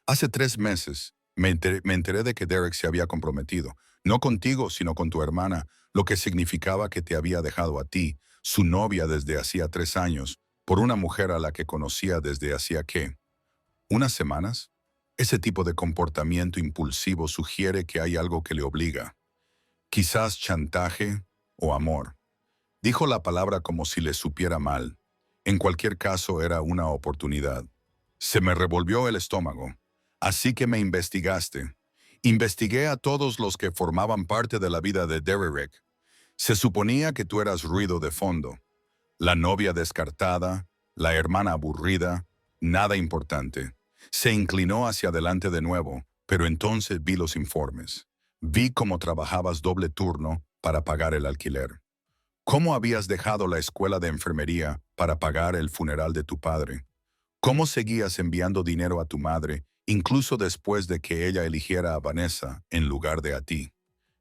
Hace 3 meses me enteré de que Derek se había comprometido, no contigo, sino con tu hermana, lo que significaba que te había dejado a ti, su novia desde hacía 3 años, por una mujer a la que conocía desde hacía, ¿qué?, unas semanas. Ese tipo de comportamiento impulsivo sugiere que hay algo que le obliga. Quizás chantaje o amor. Dijo la palabra como si le supiera mal. En cualquier caso, era una oportunidad. Se me revolvió el estómago. Así que me investigaste. Investigué a todos los que formaban parte de la vida de Derek. Se suponía que tú eras ruido de fondo. La novia descartada, la hermana aburrida, nada importante. Se inclinó hacia adelante de nuevo, pero entonces vi los informes. Vi cómo trabajabas doble turno para pagar el alquiler. ¿Cómo habías dejado la escuela de enfermería para pagar el funeral de tu padre? ¿Cómo seguías enviando dinero a tu madre, incluso después de que ella eligiera a Vanessa en lugar de a ti?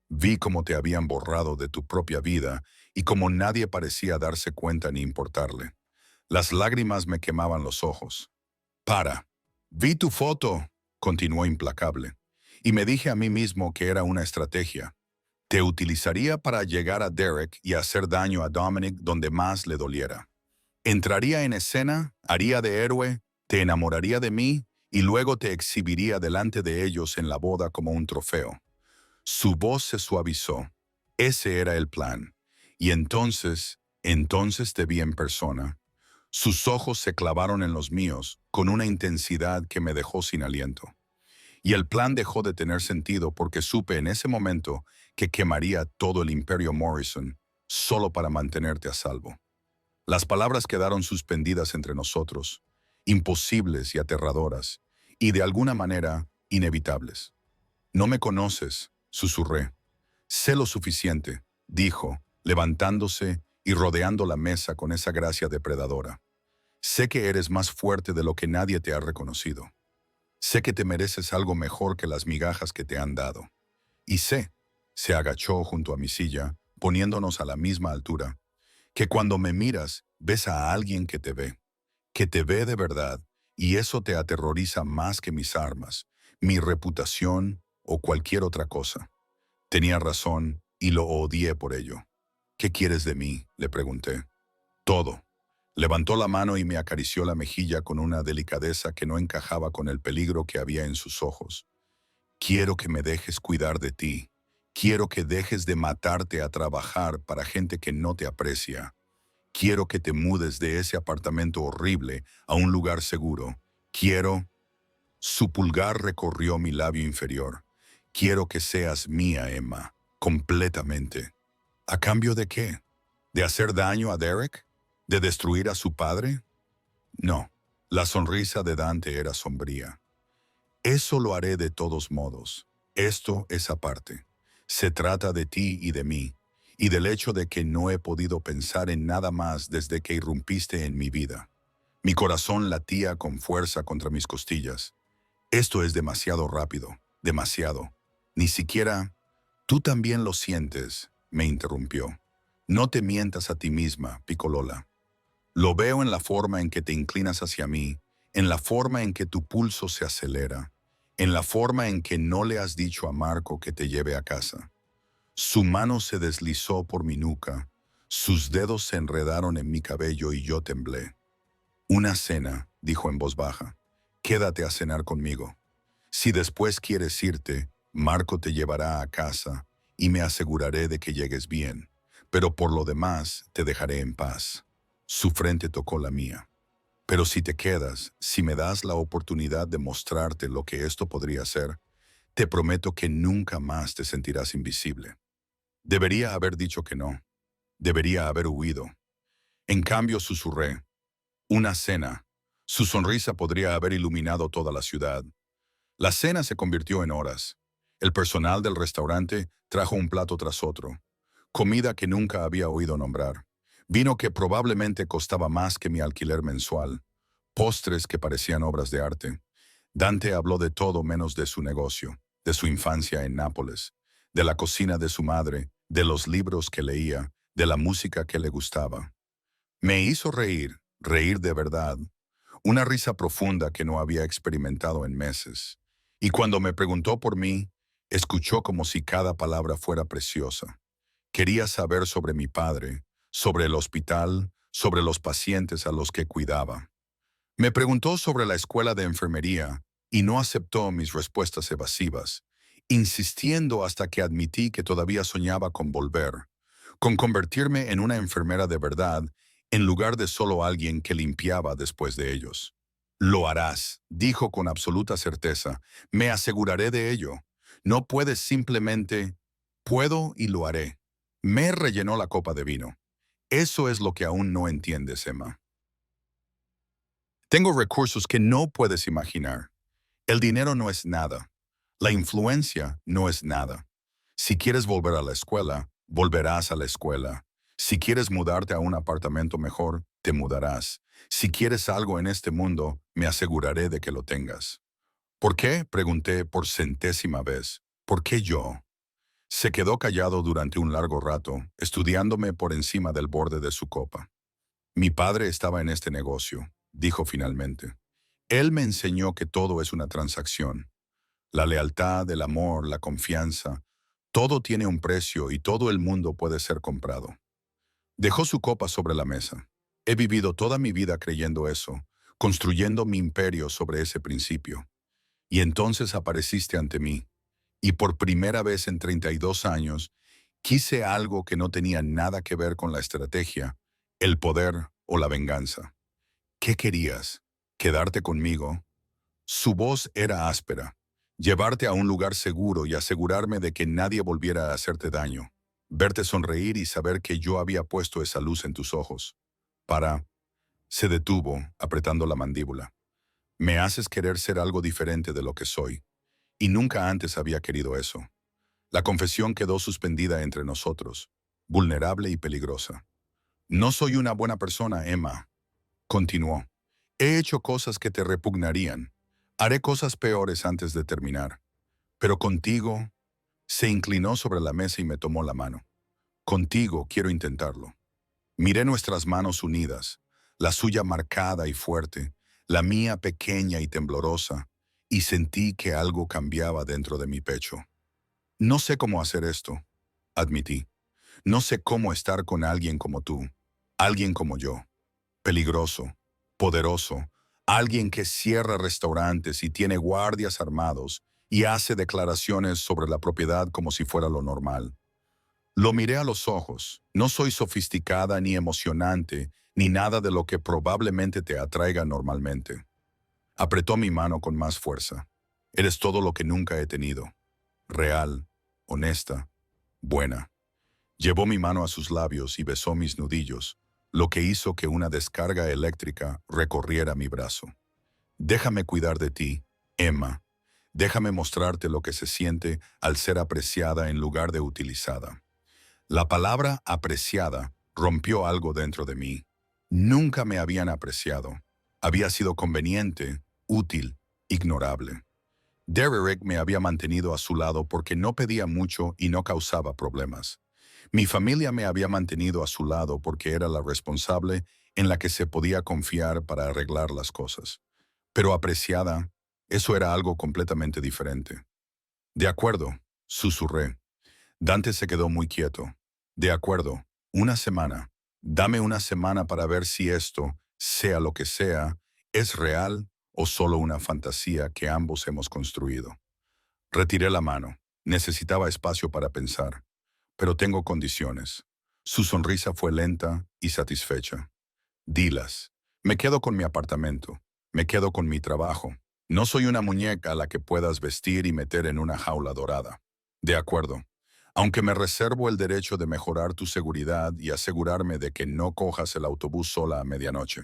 Vi cómo te habían borrado de tu propia vida y cómo nadie parecía darse cuenta ni importarle. Las lágrimas me quemaban los ojos. Para. Vi tu foto, continuó implacable, y me dije a mí mismo que era una estrategia. Te utilizaría para llegar a Derek y hacer daño a Dominic donde más le doliera. Entraría en escena, haría de héroe, te enamoraría de mí y luego te exhibiría delante de ellos en la boda como un trofeo. Su voz se suavizó. Ese era el plan. Y entonces te vi en persona. Sus ojos se clavaron en los míos con una intensidad que me dejó sin aliento. Y el plan dejó de tener sentido porque supe en ese momento que quemaría todo el imperio Morrison solo para mantenerte a salvo. Las palabras quedaron suspendidas entre nosotros, imposibles y aterradoras, y de alguna manera inevitables. No me conoces, susurré. Sé lo suficiente, dijo, levantándose y rodeando la mesa con esa gracia depredadora. Sé que eres más fuerte de lo que nadie te ha reconocido. Sé que te mereces algo mejor que las migajas que te han dado. Y sé, se agachó junto a mi silla, poniéndonos a la misma altura, que cuando me miras, ves a alguien que te ve de verdad, y eso te aterroriza más que mis armas, mi reputación o cualquier otra cosa. Tenía razón y lo odié por ello. ¿Qué quieres de mí?, le pregunté. Todo. Levantó la mano y me acarició la mejilla con una delicadeza que no encajaba con el peligro que había en sus ojos. Quiero que me dejes cuidar de ti. Quiero que dejes de matarte a trabajar para gente que no te aprecia. Quiero que te mudes de ese apartamento horrible a un lugar seguro. Quiero... Su pulgar recorrió mi labio inferior. Quiero que seas mía, Emma, completamente. ¿A cambio de qué? ¿De hacer daño a Derek? ¿De destruir a su padre? No, la sonrisa de Dante era sombría. Eso lo haré de todos modos. Esto es aparte. Se trata de ti y de mí, y del hecho de que no he podido pensar en nada más desde que irrumpiste en mi vida. Mi corazón latía con fuerza contra mis costillas. Esto es demasiado rápido, demasiado. Ni siquiera... Tú también lo sientes, me interrumpió. No te mientas a ti misma, Picolola. Lo veo en la forma en que te inclinas hacia mí, en la forma en que tu pulso se acelera, en la forma en que no le has dicho a Marco que te lleve a casa. Su mano se deslizó por mi nuca, sus dedos se enredaron en mi cabello y yo temblé. Una cena, dijo en voz baja. Quédate a cenar conmigo. Si después quieres irte, Marco te llevará a casa y me aseguraré de que llegues bien, pero por lo demás te dejaré en paz. Su frente tocó la mía. Pero si te quedas, si me das la oportunidad de mostrarte lo que esto podría ser, te prometo que nunca más te sentirás invisible. Debería haber dicho que no. Debería haber huido. En cambio, susurré, una cena. Su sonrisa podría haber iluminado toda la ciudad. La cena se convirtió en horas. El personal del restaurante trajo un plato tras otro. Comida que nunca había oído nombrar. Vino que probablemente costaba más que mi alquiler mensual. Postres que parecían obras de arte. Dante habló de todo menos de su negocio, de su infancia en Nápoles, de la cocina de su madre, de los libros que leía, de la música que le gustaba. Me hizo reír, reír de verdad, una risa profunda que no había experimentado en meses. Y cuando me preguntó por mí, escuchó como si cada palabra fuera preciosa. Quería saber sobre mi padre, sobre el hospital, sobre los pacientes a los que cuidaba. Me preguntó sobre la escuela de enfermería y no aceptó mis respuestas evasivas, insistiendo hasta que admití que todavía soñaba con volver, con convertirme en una enfermera de verdad en lugar de solo alguien que limpiaba después de ellos. Lo harás, dijo con absoluta certeza. Me aseguraré de ello. No puedes simplemente... Puedo y lo haré. Me rellenó la copa de vino. Eso es lo que aún no entiendes, Emma. Tengo recursos que no puedes imaginar. El dinero no es nada. La influencia no es nada. Si quieres volver a la escuela, volverás a la escuela. Si quieres mudarte a un apartamento mejor, te mudarás. Si quieres algo en este mundo, me aseguraré de que lo tengas. ¿Por qué? Pregunté por centésima vez. ¿Por qué yo? Se quedó callado durante un largo rato, estudiándome por encima del borde de su copa. Mi padre estaba en este negocio, dijo finalmente. Él me enseñó que todo es una transacción. La lealtad, el amor, la confianza, todo tiene un precio y todo el mundo puede ser comprado. Dejó su copa sobre la mesa. He vivido toda mi vida creyendo eso, construyendo mi imperio sobre ese principio. Y entonces apareciste ante mí. Y por primera vez en 32 años, quise algo que no tenía nada que ver con la estrategia, el poder o la venganza. ¿Qué querías? ¿Quedarte conmigo? Su voz era áspera. Llevarte a un lugar seguro y asegurarme de que nadie volviera a hacerte daño. Verte sonreír y saber que yo había puesto esa luz en tus ojos. Para... Se detuvo, apretando la mandíbula. Me haces querer ser algo diferente de lo que soy. Y nunca antes había querido eso. La confesión quedó suspendida entre nosotros, vulnerable y peligrosa. No soy una buena persona, Emma, continuó. He hecho cosas que te repugnarían. Haré cosas peores antes de terminar. Pero contigo... Se inclinó sobre la mesa y me tomó la mano. Contigo quiero intentarlo. Miré nuestras manos unidas, la suya marcada y fuerte, la mía pequeña y temblorosa, y sentí que algo cambiaba dentro de mi pecho. No sé cómo hacer esto, admití. No sé cómo estar con alguien como tú, alguien como yo. Peligroso, poderoso, alguien que cierra restaurantes y tiene guardias armados y hace declaraciones sobre la propiedad como si fuera lo normal. Lo miré a los ojos. No soy sofisticada ni emocionante, ni nada de lo que probablemente te atraiga normalmente. Apretó mi mano con más fuerza. Eres todo lo que nunca he tenido. Real, honesta, buena. Llevó mi mano a sus labios y besó mis nudillos, lo que hizo que una descarga eléctrica recorriera mi brazo. Déjame cuidar de ti, Emma. Déjame mostrarte lo que se siente al ser apreciada en lugar de utilizada. La palabra apreciada rompió algo dentro de mí. Nunca me habían apreciado. Había sido conveniente, útil, ignorable. Derrick me había mantenido a su lado porque no pedía mucho y no causaba problemas. Mi familia me había mantenido a su lado porque era la responsable en la que se podía confiar para arreglar las cosas. Pero apreciada, eso era algo completamente diferente. De acuerdo, susurré. Dante se quedó muy quieto. De acuerdo, una semana. Dame una semana para ver si esto, sea lo que sea, es real o solo una fantasía que ambos hemos construido. Retiré la mano. Necesitaba espacio para pensar. Pero tengo condiciones. Su sonrisa fue lenta y satisfecha. Dilas. Me quedo con mi apartamento. Me quedo con mi trabajo. No soy una muñeca a la que puedas vestir y meter en una jaula dorada. De acuerdo. aunque me reservo el derecho de mejorar tu seguridad y asegurarme de que no cojas el autobús sola a medianoche.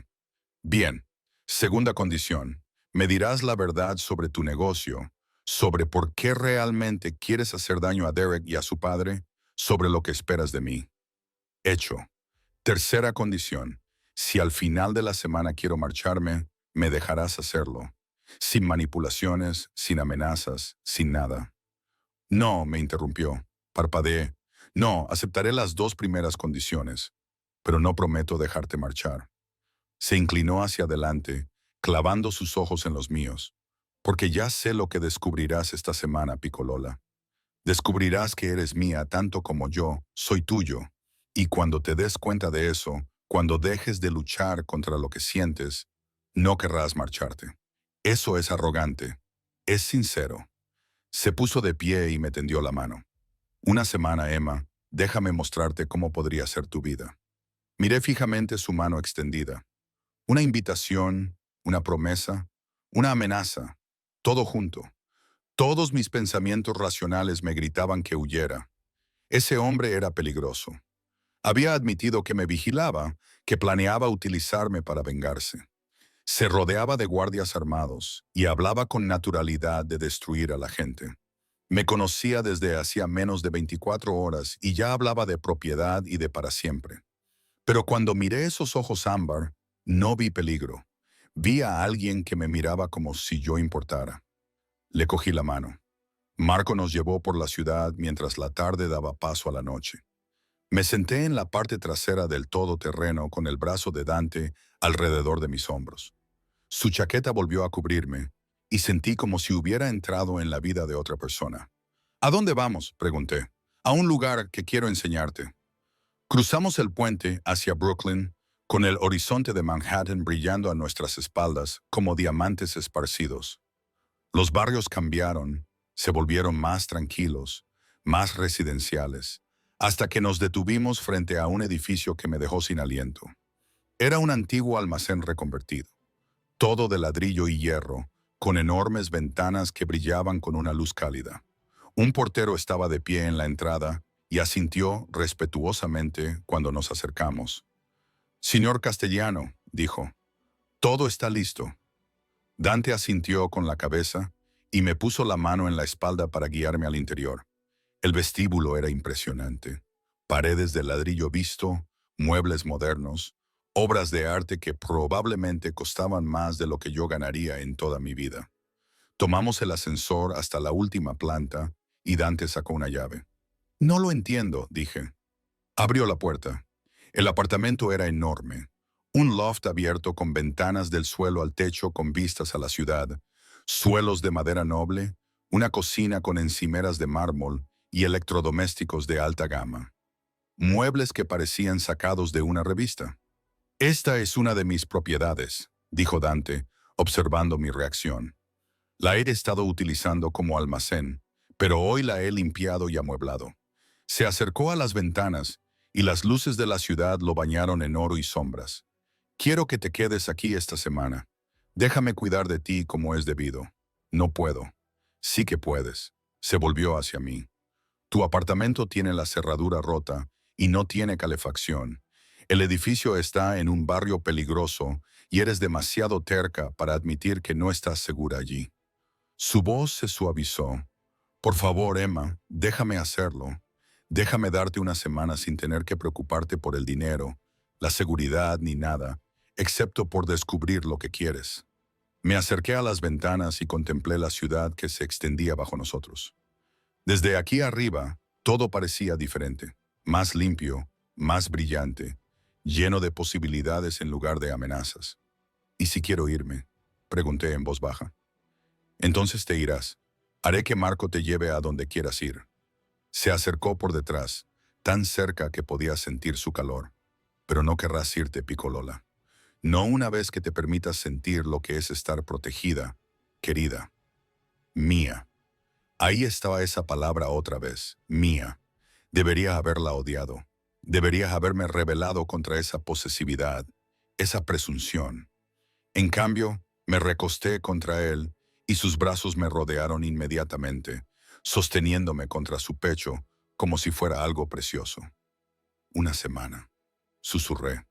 Bien. Segunda condición. Me dirás la verdad sobre tu negocio, sobre por qué realmente quieres hacer daño a Derek y a su padre, sobre lo que esperas de mí. Hecho. Tercera condición. Si al final de la semana quiero marcharme, me dejarás hacerlo. Sin manipulaciones, sin amenazas, sin nada. No, me interrumpió. Parpadeé. No, aceptaré las dos primeras condiciones, pero no prometo dejarte marchar. Se inclinó hacia adelante, clavando sus ojos en los míos. Porque ya sé lo que descubrirás esta semana, Picolola. Descubrirás que eres mía tanto como yo soy tuyo. Y cuando te des cuenta de eso, cuando dejes de luchar contra lo que sientes, no querrás marcharte. Eso es arrogante. Es sincero. Se puso de pie y me tendió la mano. Una semana, Emma. Déjame mostrarte cómo podría ser tu vida. Miré fijamente su mano extendida. Una invitación, una promesa, una amenaza, todo junto. Todos mis pensamientos racionales me gritaban que huyera. Ese hombre era peligroso. Había admitido que me vigilaba, que planeaba utilizarme para vengarse. Se rodeaba de guardias armados y hablaba con naturalidad de destruir a la gente. Me conocía desde hacía menos de 24 horas y ya hablaba de propiedad y de para siempre. Pero cuando miré esos ojos ámbar, no vi peligro. Vi a alguien que me miraba como si yo importara. Le cogí la mano. Marco nos llevó por la ciudad mientras la tarde daba paso a la noche. Me senté en la parte trasera del todoterreno con el brazo de Dante alrededor de mis hombros. Su chaqueta volvió a cubrirme y sentí como si hubiera entrado en la vida de otra persona. ¿A dónde vamos?, pregunté. A un lugar que quiero enseñarte. Cruzamos el puente hacia Brooklyn, con el horizonte de Manhattan brillando a nuestras espaldas como diamantes esparcidos. Los barrios cambiaron, se volvieron más tranquilos, más residenciales, hasta que nos detuvimos frente a un edificio que me dejó sin aliento. Era un antiguo almacén reconvertido, todo de ladrillo y hierro, con enormes ventanas que brillaban con una luz cálida. Un portero estaba de pie en la entrada y asintió respetuosamente cuando nos acercamos. «Señor Castellano», dijo, «todo está listo». Dante asintió con la cabeza y me puso la mano en la espalda para guiarme al interior. El vestíbulo era impresionante. Paredes de ladrillo visto, muebles modernos, obras de arte que probablemente costaban más de lo que yo ganaría en toda mi vida. Tomamos el ascensor hasta la última planta y Dante sacó una llave. «No lo entiendo», dije. Abrió la puerta. El apartamento era enorme. Un loft abierto con ventanas del suelo al techo con vistas a la ciudad, suelos de madera noble, una cocina con encimeras de mármol y electrodomésticos de alta gama. Muebles que parecían sacados de una revista. «Esta es una de mis propiedades», dijo Dante, observando mi reacción. «La he estado utilizando como almacén, pero hoy la he limpiado y amueblado». Se acercó a las ventanas y las luces de la ciudad lo bañaron en oro y sombras. «Quiero que te quedes aquí esta semana. Déjame cuidar de ti como es debido». «No puedo». «Sí que puedes». Se volvió hacia mí. «Tu apartamento tiene la cerradura rota y no tiene calefacción. El edificio está en un barrio peligroso y eres demasiado terca para admitir que no estás segura allí». Su voz se suavizó. «Por favor, Emma, déjame hacerlo. Déjame darte una semana sin tener que preocuparte por el dinero, la seguridad ni nada, excepto por descubrir lo que quieres». Me acerqué a las ventanas y contemplé la ciudad que se extendía bajo nosotros. Desde aquí arriba, todo parecía diferente, más limpio, más brillante, lleno de posibilidades en lugar de amenazas. «¿Y si quiero irme?», pregunté en voz baja. «Entonces te irás. Haré que Marco te lleve a donde quieras ir». Se acercó por detrás, tan cerca que podía sentir su calor. «Pero no querrás irte, Picolola. No una vez que te permitas sentir lo que es estar protegida, querida. Mía». Ahí estaba esa palabra otra vez, mía. Debería haberla odiado. Debería haberme rebelado contra esa posesividad, esa presunción. En cambio, me recosté contra él y sus brazos me rodearon inmediatamente, sosteniéndome contra su pecho, como si fuera algo precioso. Una semana, susurré.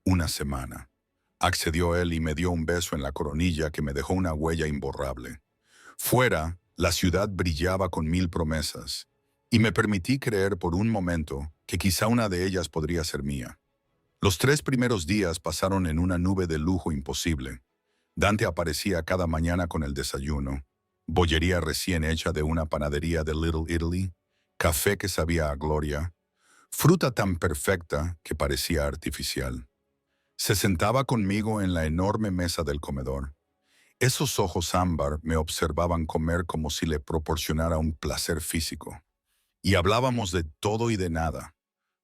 Una semana. Accedió él y me dio un beso en la coronilla que me dejó una huella imborrable. Fuera, la ciudad brillaba con mil promesas, y me permití creer por un momento que quizá una de ellas podría ser mía. Los 3 primeros días pasaron en una nube de lujo imposible. Dante aparecía cada mañana con el desayuno, bollería recién hecha de una panadería de Little Italy, café que sabía a gloria, fruta tan perfecta que parecía artificial. Se sentaba conmigo en la enorme mesa del comedor. Esos ojos ámbar me observaban comer como si le proporcionara un placer físico. Y hablábamos de todo y de nada.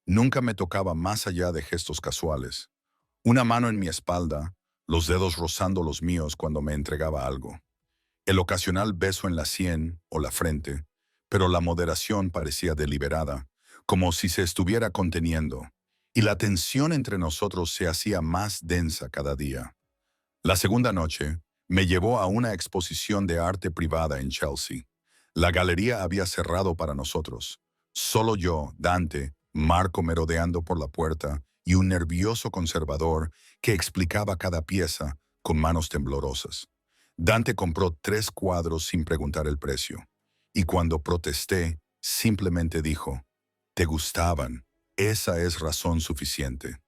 Nunca me tocaba más allá de gestos casuales. Una mano en mi espalda, los dedos rozando los míos cuando me entregaba algo. El ocasional beso en la sien o la frente, pero la moderación parecía deliberada, como si se estuviera conteniendo, y la tensión entre nosotros se hacía más densa cada día. La segunda noche me llevó a una exposición de arte privada en Chelsea. La galería había cerrado para nosotros. Solo yo, Dante, Marco merodeando por la puerta y un nervioso conservador que explicaba cada pieza con manos temblorosas. Dante compró 3 cuadros sin preguntar el precio. Y cuando protesté, simplemente dijo, «Te gustaban. Esa es razón suficiente».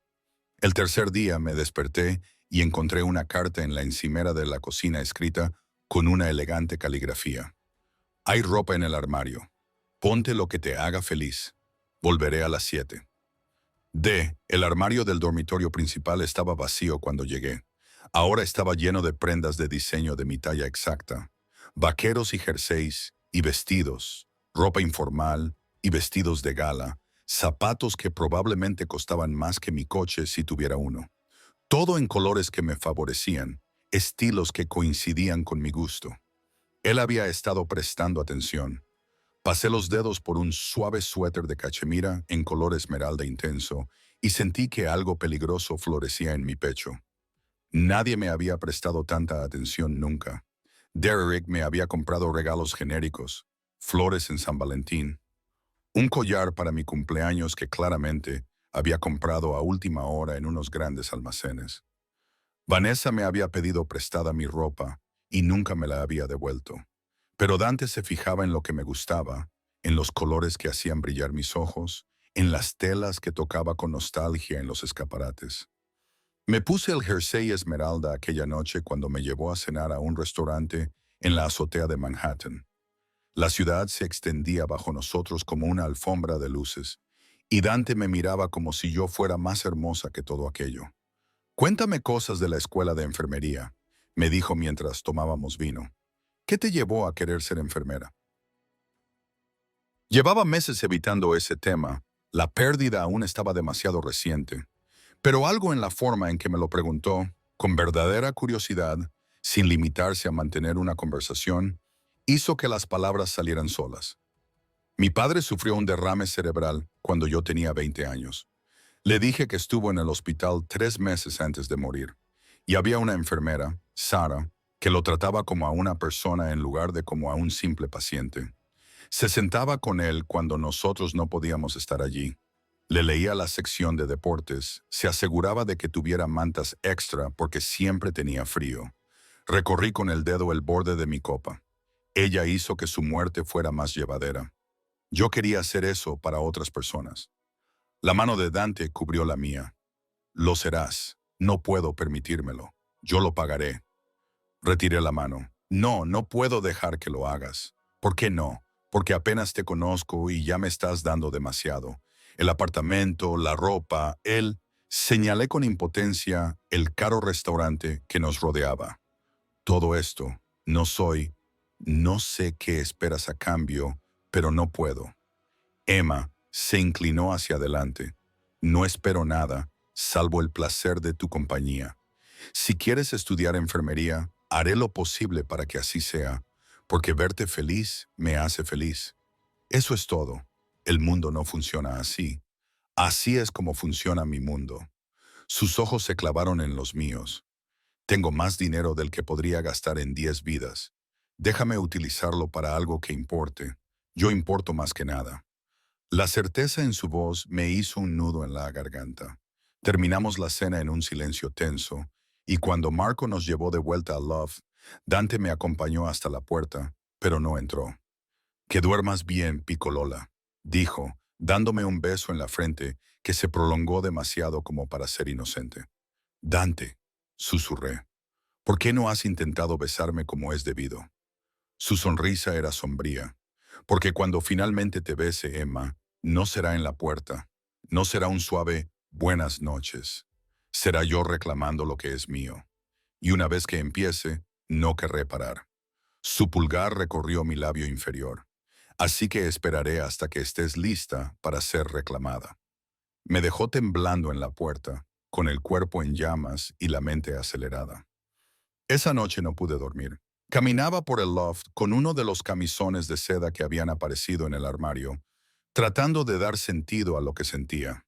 El tercer día me desperté y encontré una carta en la encimera de la cocina escrita con una elegante caligrafía. «Hay ropa en el armario. Ponte lo que te haga feliz. Volveré a las 7». El armario del dormitorio principal estaba vacío cuando llegué. Ahora estaba lleno de prendas de diseño de mi talla exacta. Vaqueros y jerseys, y vestidos, ropa informal, y vestidos de gala, zapatos que probablemente costaban más que mi coche si tuviera uno. Todo en colores que me favorecían, estilos que coincidían con mi gusto. Él había estado prestando atención. Pasé los dedos por un suave suéter de cachemira en color esmeralda intenso y sentí que algo peligroso florecía en mi pecho. Nadie me había prestado tanta atención nunca. Derrick me había comprado regalos genéricos, flores en San Valentín, un collar para mi cumpleaños que claramente había comprado a última hora en unos grandes almacenes. Vanessa me había pedido prestada mi ropa y nunca me la había devuelto. Pero Dante se fijaba en lo que me gustaba, en los colores que hacían brillar mis ojos, en las telas que tocaba con nostalgia en los escaparates. Me puse el jersey esmeralda aquella noche cuando me llevó a cenar a un restaurante en la azotea de Manhattan. La ciudad se extendía bajo nosotros como una alfombra de luces, y Dante me miraba como si yo fuera más hermosa que todo aquello. «Cuéntame cosas de la escuela de enfermería», me dijo mientras tomábamos vino. «¿Qué te llevó a querer ser enfermera?» Llevaba meses evitando ese tema. La pérdida aún estaba demasiado reciente. Pero algo en la forma en que me lo preguntó, con verdadera curiosidad, sin limitarse a mantener una conversación, hizo que las palabras salieran solas. Mi padre sufrió un derrame cerebral cuando yo tenía 20 años. Le dije que estuvo en el hospital 3 meses antes de morir, y había una enfermera, Sara, que lo trataba como a una persona en lugar de como a un simple paciente. Se sentaba con él cuando nosotros no podíamos estar allí. Le leía la sección de deportes, se aseguraba de que tuviera mantas extra porque siempre tenía frío. Recorrí con el dedo el borde de mi copa. Ella hizo que su muerte fuera más llevadera. Yo quería hacer eso para otras personas. La mano de Dante cubrió la mía. «Lo serás. No puedo permitírmelo. Yo lo pagaré». Retiré la mano. «No, no puedo dejar que lo hagas». «¿Por qué no? Porque apenas te conozco y ya me estás dando demasiado. El apartamento, la ropa, señalé con impotencia el caro restaurante que nos rodeaba. «Todo esto, no sé qué esperas a cambio, pero no puedo». Emma se inclinó hacia adelante. «No espero nada, salvo el placer de tu compañía. Si quieres estudiar enfermería, haré lo posible para que así sea, porque verte feliz me hace feliz. Eso es todo. El mundo no funciona así. Así es como funciona mi mundo». Sus ojos se clavaron en los míos. «Tengo más dinero del que podría gastar en 10 vidas. Déjame utilizarlo para algo que importe. Yo importo más que nada». La certeza en su voz me hizo un nudo en la garganta. Terminamos la cena en un silencio tenso, y cuando Marco nos llevó de vuelta a Love, Dante me acompañó hasta la puerta, pero no entró. Que duermas bien, Piccolola, dijo, dándome un beso en la frente que se prolongó demasiado como para ser inocente. Dante, susurré, ¿por qué no has intentado besarme como es debido? Su sonrisa era sombría, porque cuando finalmente te bese, Emma, no será en la puerta, no será un suave buenas noches, será yo reclamando lo que es mío. Y una vez que empiece, no querré parar. Su pulgar recorrió mi labio inferior. Así que esperaré hasta que estés lista para ser reclamada. Me dejó temblando en la puerta, con el cuerpo en llamas y la mente acelerada. Esa noche no pude dormir. Caminaba por el loft con uno de los camisones de seda que habían aparecido en el armario, tratando de dar sentido a lo que sentía.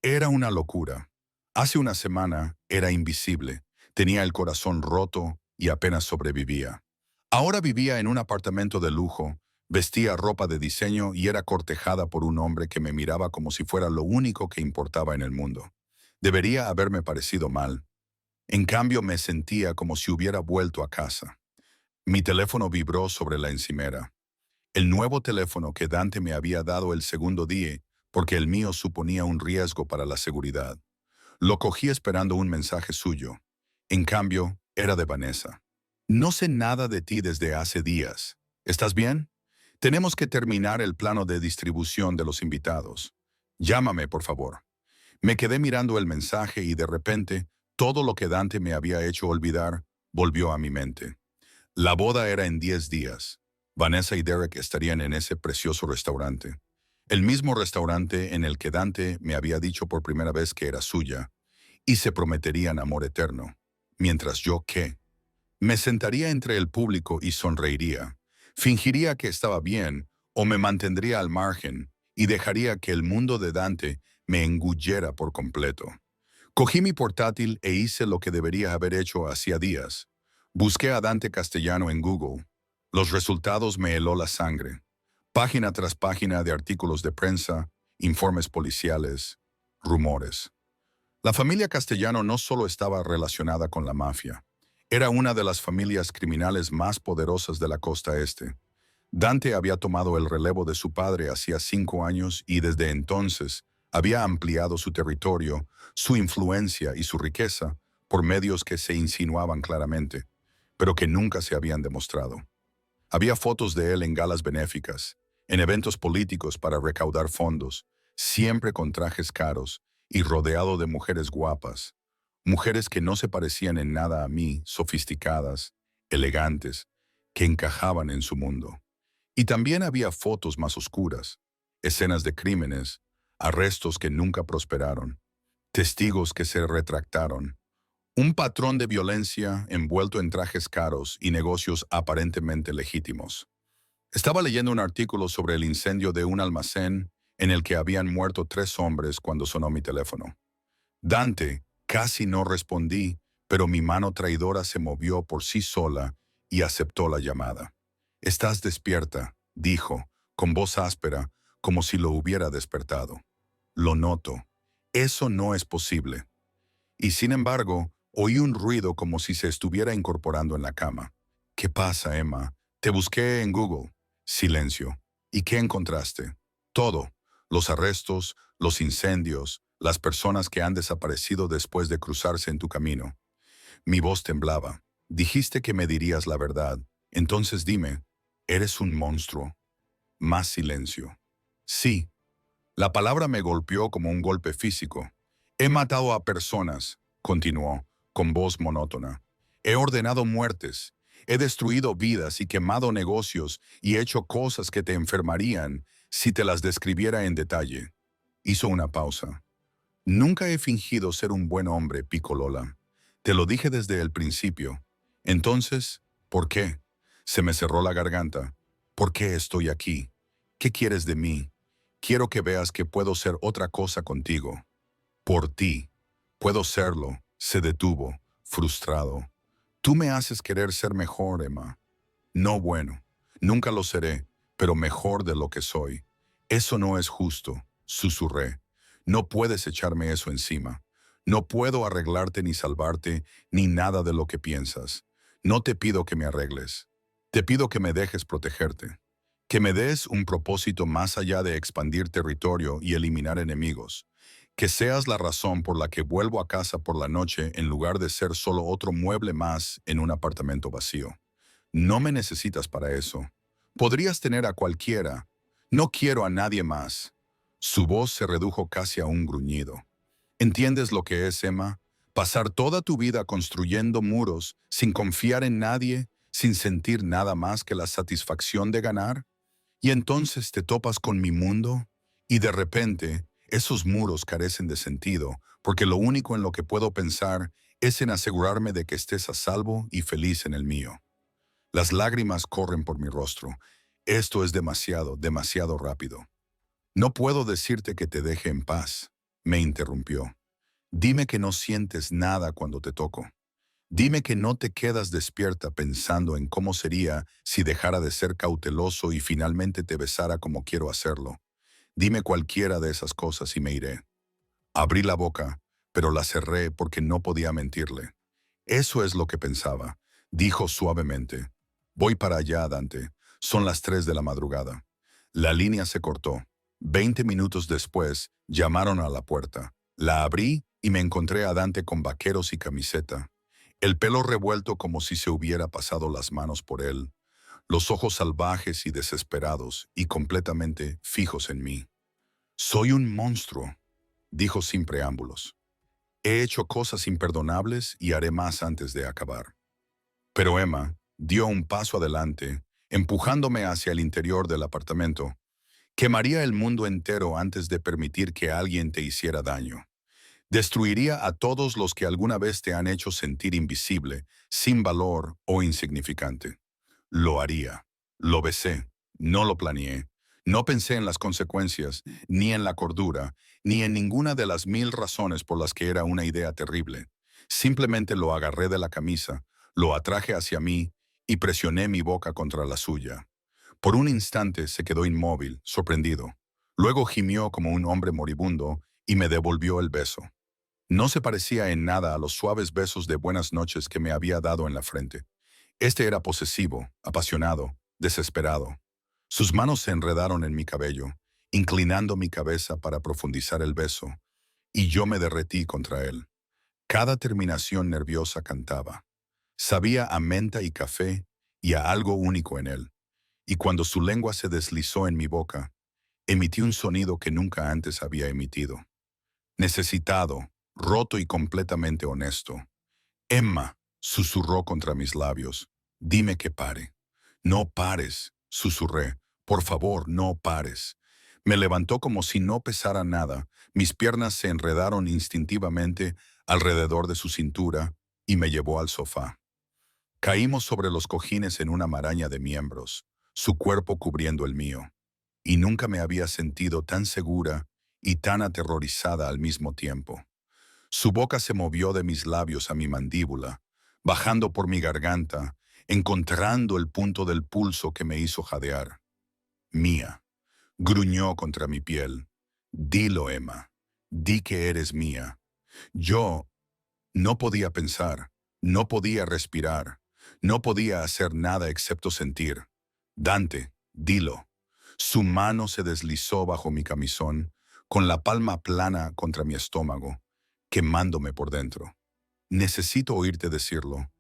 Era una locura. Hace una semana era invisible, tenía el corazón roto y apenas sobrevivía. Ahora vivía en un apartamento de lujo, vestía ropa de diseño y era cortejada por un hombre que me miraba como si fuera lo único que importaba en el mundo. Debería haberme parecido mal. En cambio, me sentía como si hubiera vuelto a casa. Mi teléfono vibró sobre la encimera. El nuevo teléfono que Dante me había dado el segundo día, porque el mío suponía un riesgo para la seguridad. Lo cogí esperando un mensaje suyo. En cambio, era de Vanessa. No sé nada de ti desde hace días. ¿Estás bien? Tenemos que terminar el plano de distribución de los invitados. Llámame, por favor. Me quedé mirando el mensaje y de repente, todo lo que Dante me había hecho olvidar volvió a mi mente. La boda era en 10 días. Vanessa y Derek estarían en ese precioso restaurante. El mismo restaurante en el que Dante me había dicho por primera vez que era suya, y se prometerían amor eterno. Mientras yo, ¿qué? Me sentaría entre el público y sonreiría. Fingiría que estaba bien o me mantendría al margen y dejaría que el mundo de Dante me engullera por completo. Cogí mi portátil e hice lo que debería haber hecho hacía días. Busqué a Dante Castellano en Google. Los resultados me heló la sangre. Página tras página de artículos de prensa, informes policiales, rumores. La familia Castellano no solo estaba relacionada con la mafia, era una de las familias criminales más poderosas de la costa este. Dante había tomado el relevo de su padre hacía 5 años y desde entonces había ampliado su territorio, su influencia y su riqueza por medios que se insinuaban claramente, pero que nunca se habían demostrado. Había fotos de él en galas benéficas, en eventos políticos para recaudar fondos, siempre con trajes caros y rodeado de mujeres guapas, mujeres que no se parecían en nada a mí, sofisticadas, elegantes, que encajaban en su mundo. Y también había fotos más oscuras, escenas de crímenes, arrestos que nunca prosperaron, testigos que se retractaron, un patrón de violencia envuelto en trajes caros y negocios aparentemente legítimos. Estaba leyendo un artículo sobre el incendio de un almacén en el que habían muerto 3 hombres cuando sonó mi teléfono. Dante, casi no respondí, pero mi mano traidora se movió por sí sola y aceptó la llamada. «Estás despierta», dijo, con voz áspera, como si lo hubiera despertado. «Lo noto. Eso no es posible». Y sin embargo, oí un ruido como si se estuviera incorporando en la cama. «¿Qué pasa, Emma? Te busqué en Google». Silencio. «¿Y qué encontraste?» «Todo. Los arrestos, los incendios, las personas que han desaparecido después de cruzarse en tu camino». Mi voz temblaba. «Dijiste que me dirías la verdad. Entonces dime, ¿eres un monstruo?» Más silencio. «Sí». La palabra me golpeó como un golpe físico. «He matado a personas», continuó, con voz monótona. «He ordenado muertes. He destruido vidas y quemado negocios y hecho cosas que te enfermarían si te las describiera en detalle». Hizo una pausa. «Nunca he fingido ser un buen hombre, Piccolola. Te lo dije desde el principio. Entonces, ¿por qué?» Se me cerró la garganta. «¿Por qué estoy aquí? ¿Qué quieres de mí? Quiero que veas que puedo ser otra cosa contigo. Por ti. Puedo serlo». Se detuvo, frustrado. «Tú me haces querer ser mejor, Emma». «No bueno. Nunca lo seré, pero mejor de lo que soy. Eso no es justo, susurré. No puedes echarme eso encima. No puedo arreglarte ni salvarte, ni nada de lo que piensas. No te pido que me arregles. Te pido que me dejes protegerte. Que me des un propósito más allá de expandir territorio y eliminar enemigos. Que seas la razón por la que vuelvo a casa por la noche en lugar de ser solo otro mueble más en un apartamento vacío. No me necesitas para eso. Podrías tener a cualquiera. No quiero a nadie más. Su voz se redujo casi a un gruñido. ¿Entiendes lo que es, Emma? Pasar toda tu vida construyendo muros sin confiar en nadie, sin sentir nada más que la satisfacción de ganar. Y entonces te topas con mi mundo y de repente esos muros carecen de sentido, porque lo único en lo que puedo pensar es en asegurarme de que estés a salvo y feliz en el mío. Las lágrimas corren por mi rostro. Esto es demasiado, demasiado rápido. No puedo decirte que te deje en paz, me interrumpió. Dime que no sientes nada cuando te toco. Dime que no te quedas despierta pensando en cómo sería si dejara de ser cauteloso y finalmente te besara como quiero hacerlo. Dime cualquiera de esas cosas y me iré. Abrí la boca, pero la cerré porque no podía mentirle. Eso es lo que pensaba, dijo suavemente. Voy para allá, Dante. Son las 3 de la madrugada. La línea se cortó. 20 minutos después, llamaron a la puerta. La abrí y me encontré a Dante con vaqueros y camiseta. El pelo revuelto como si se hubiera pasado las manos por él. Los ojos salvajes y desesperados y completamente fijos en mí. Soy un monstruo, dijo sin preámbulos. He hecho cosas imperdonables y haré más antes de acabar. Pero Emma dio un paso adelante, empujándome hacia el interior del apartamento. Quemaría el mundo entero antes de permitir que alguien te hiciera daño. Destruiría a todos los que alguna vez te han hecho sentir invisible, sin valor o insignificante. Lo haría. Lo besé. No lo planeé. No pensé en las consecuencias, ni en la cordura, ni en ninguna de las 1000 razones por las que era una idea terrible. Simplemente lo agarré de la camisa, lo atraje hacia mí y presioné mi boca contra la suya. Por un instante se quedó inmóvil, sorprendido. Luego gimió como un hombre moribundo y me devolvió el beso. No se parecía en nada a los suaves besos de buenas noches que me había dado en la frente. Este era posesivo, apasionado, desesperado. Sus manos se enredaron en mi cabello, inclinando mi cabeza para profundizar el beso, y yo me derretí contra él. Cada terminación nerviosa cantaba. Sabía a menta y café y a algo único en él. Y cuando su lengua se deslizó en mi boca, emití un sonido que nunca antes había emitido. Necesitado, roto y completamente honesto. Emma, susurró contra mis labios. Dime que pare. No pares, susurré. Por favor, no pares. Me levantó como si no pesara nada. Mis piernas se enredaron instintivamente alrededor de su cintura y me llevó al sofá. Caímos sobre los cojines en una maraña de miembros, su cuerpo cubriendo el mío. Y nunca me había sentido tan segura y tan aterrorizada al mismo tiempo. Su boca se movió de mis labios a mi mandíbula, bajando por mi garganta, encontrando el punto del pulso que me hizo jadear. Mía, gruñó contra mi piel. Dilo, Emma, di que eres mía. Yo no podía pensar, no podía respirar, no podía hacer nada excepto sentir. Dante, dilo. Su mano se deslizó bajo mi camisón, con la palma plana contra mi estómago, quemándome por dentro. Necesito oírte decirlo.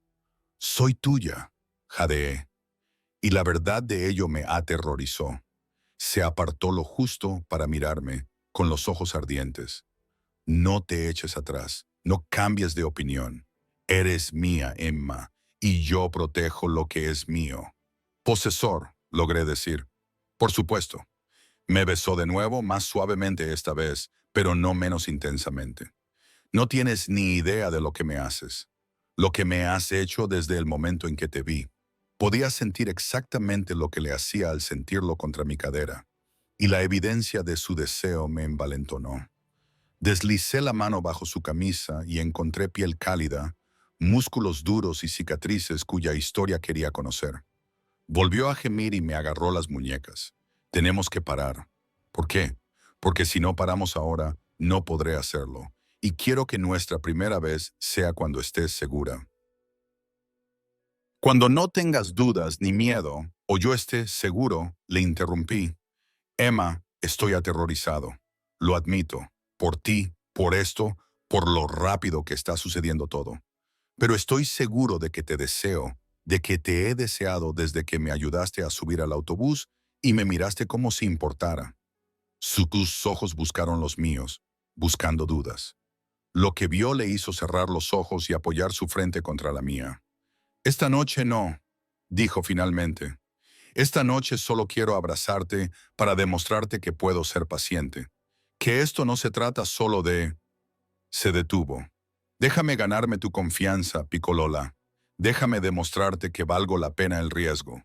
Soy tuya, jadeé. Y la verdad de ello me aterrorizó. Se apartó lo justo para mirarme, con los ojos ardientes. No te eches atrás, no cambies de opinión. Eres mía, Emma, y yo protejo lo que es mío. Posesor, logré decir. Por supuesto. Me besó de nuevo, más suavemente esta vez, pero no menos intensamente. No tienes ni idea de lo que me haces. Lo que me has hecho desde el momento en que te vi. Podía sentir exactamente lo que le hacía al sentirlo contra mi cadera, y la evidencia de su deseo me envalentonó. Deslicé la mano bajo su camisa y encontré piel cálida, músculos duros y cicatrices cuya historia quería conocer. Volvió a gemir y me agarró las muñecas. Tenemos que parar. ¿Por qué? Porque si no paramos ahora, no podré hacerlo. Y quiero que nuestra primera vez sea cuando estés segura. Cuando no tengas dudas ni miedo, o yo esté seguro, le interrumpí. Emma, estoy aterrorizado. Lo admito. Por ti, por esto, por lo rápido que está sucediendo todo. Pero estoy seguro de que te deseo, de que te he deseado desde que me ayudaste a subir al autobús y me miraste como si importara. Sus ojos buscaron los míos, buscando dudas. Lo que vio le hizo cerrar los ojos y apoyar su frente contra la mía. Esta noche no, dijo finalmente. Esta noche solo quiero abrazarte para demostrarte que puedo ser paciente. Que esto no se trata solo de... Se detuvo. Déjame ganarme tu confianza, Piccolola. Déjame demostrarte que valgo la pena el riesgo.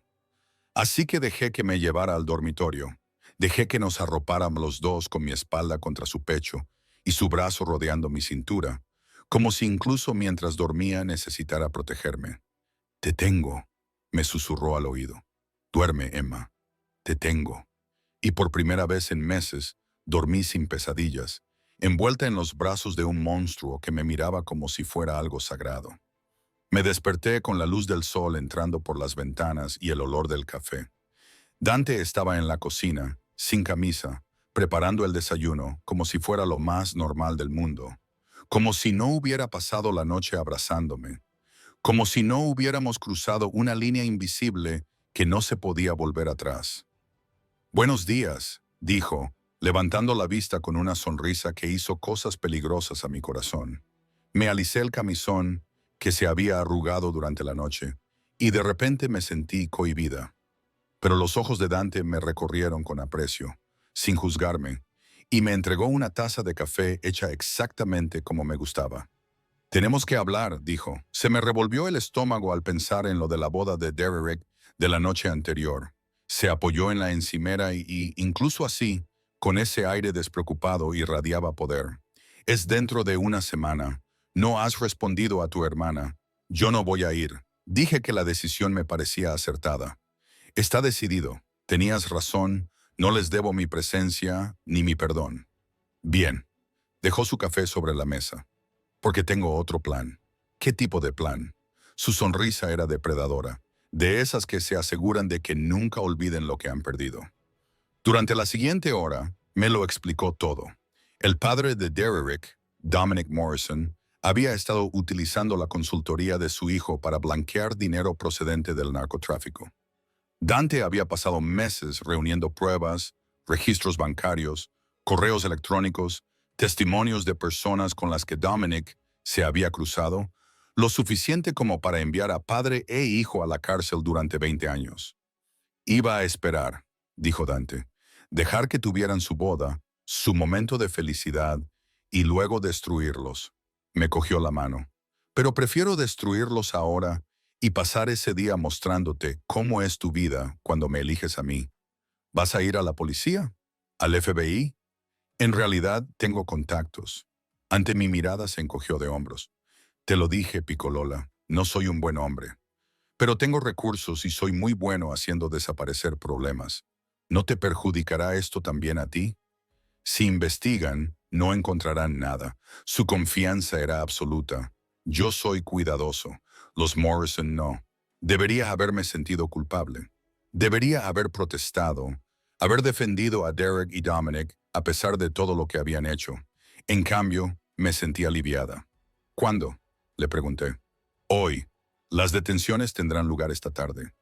Así que dejé que me llevara al dormitorio. Dejé que nos arropáramos los dos con mi espalda contra su pecho y su brazo rodeando mi cintura, como si incluso mientras dormía necesitara protegerme. Te tengo, me susurró al oído. Duerme, Emma. Te tengo. Y por primera vez en meses, dormí sin pesadillas, envuelta en los brazos de un monstruo que me miraba como si fuera algo sagrado. Me desperté con la luz del sol entrando por las ventanas y el olor del café. Dante estaba en la cocina, sin camisa, preparando el desayuno como si fuera lo más normal del mundo, como si no hubiera pasado la noche abrazándome, como si no hubiéramos cruzado una línea invisible que no se podía volver atrás. Buenos días, dijo, levantando la vista con una sonrisa que hizo cosas peligrosas a mi corazón. Me alicé el camisón que se había arrugado durante la noche, y de repente me sentí cohibida. Pero los ojos de Dante me recorrieron con aprecio, sin juzgarme, y me entregó una taza de café hecha exactamente como me gustaba. Tenemos que hablar, dijo. Se me revolvió el estómago al pensar en lo de la boda de Derek de la noche anterior. Se apoyó en la encimera y, incluso así, con ese aire despreocupado, irradiaba poder. Es dentro de una semana. No has respondido a tu hermana. Yo no voy a ir. Dije que la decisión me parecía acertada. Está decidido. Tenías razón. No les debo mi presencia ni mi perdón. Bien. Dejó su café sobre la mesa. Porque tengo otro plan. ¿Qué tipo de plan? Su sonrisa era depredadora, de esas que se aseguran de que nunca olviden lo que han perdido. Durante la siguiente hora, me lo explicó todo. El padre de Derek, Dominic Morrison, había estado utilizando la consultoría de su hijo para blanquear dinero procedente del narcotráfico. Dante había pasado meses reuniendo pruebas, registros bancarios, correos electrónicos, testimonios de personas con las que Dominic se había cruzado, lo suficiente como para enviar a padre e hijo a la cárcel durante 20 años. Iba a esperar, dijo Dante, dejar que tuvieran su boda, su momento de felicidad, y luego destruirlos. Me cogió la mano. Pero prefiero destruirlos ahora y pasar ese día mostrándote cómo es tu vida cuando me eliges a mí. ¿Vas a ir a la policía? ¿Al FBI? En realidad tengo contactos. Ante mi mirada se encogió de hombros. Te lo dije, Piccolola, no soy un buen hombre. Pero tengo recursos y soy muy bueno haciendo desaparecer problemas. ¿No te perjudicará esto también a ti? Si investigan, no encontrarán nada. Su confianza era absoluta. Yo soy cuidadoso. Los Morrison no. Debería haberme sentido culpable. Debería haber protestado, haber defendido a Derek y Dominic a pesar de todo lo que habían hecho. En cambio, me sentí aliviada. ¿Cuándo? Le pregunté. Hoy. Las detenciones tendrán lugar esta tarde.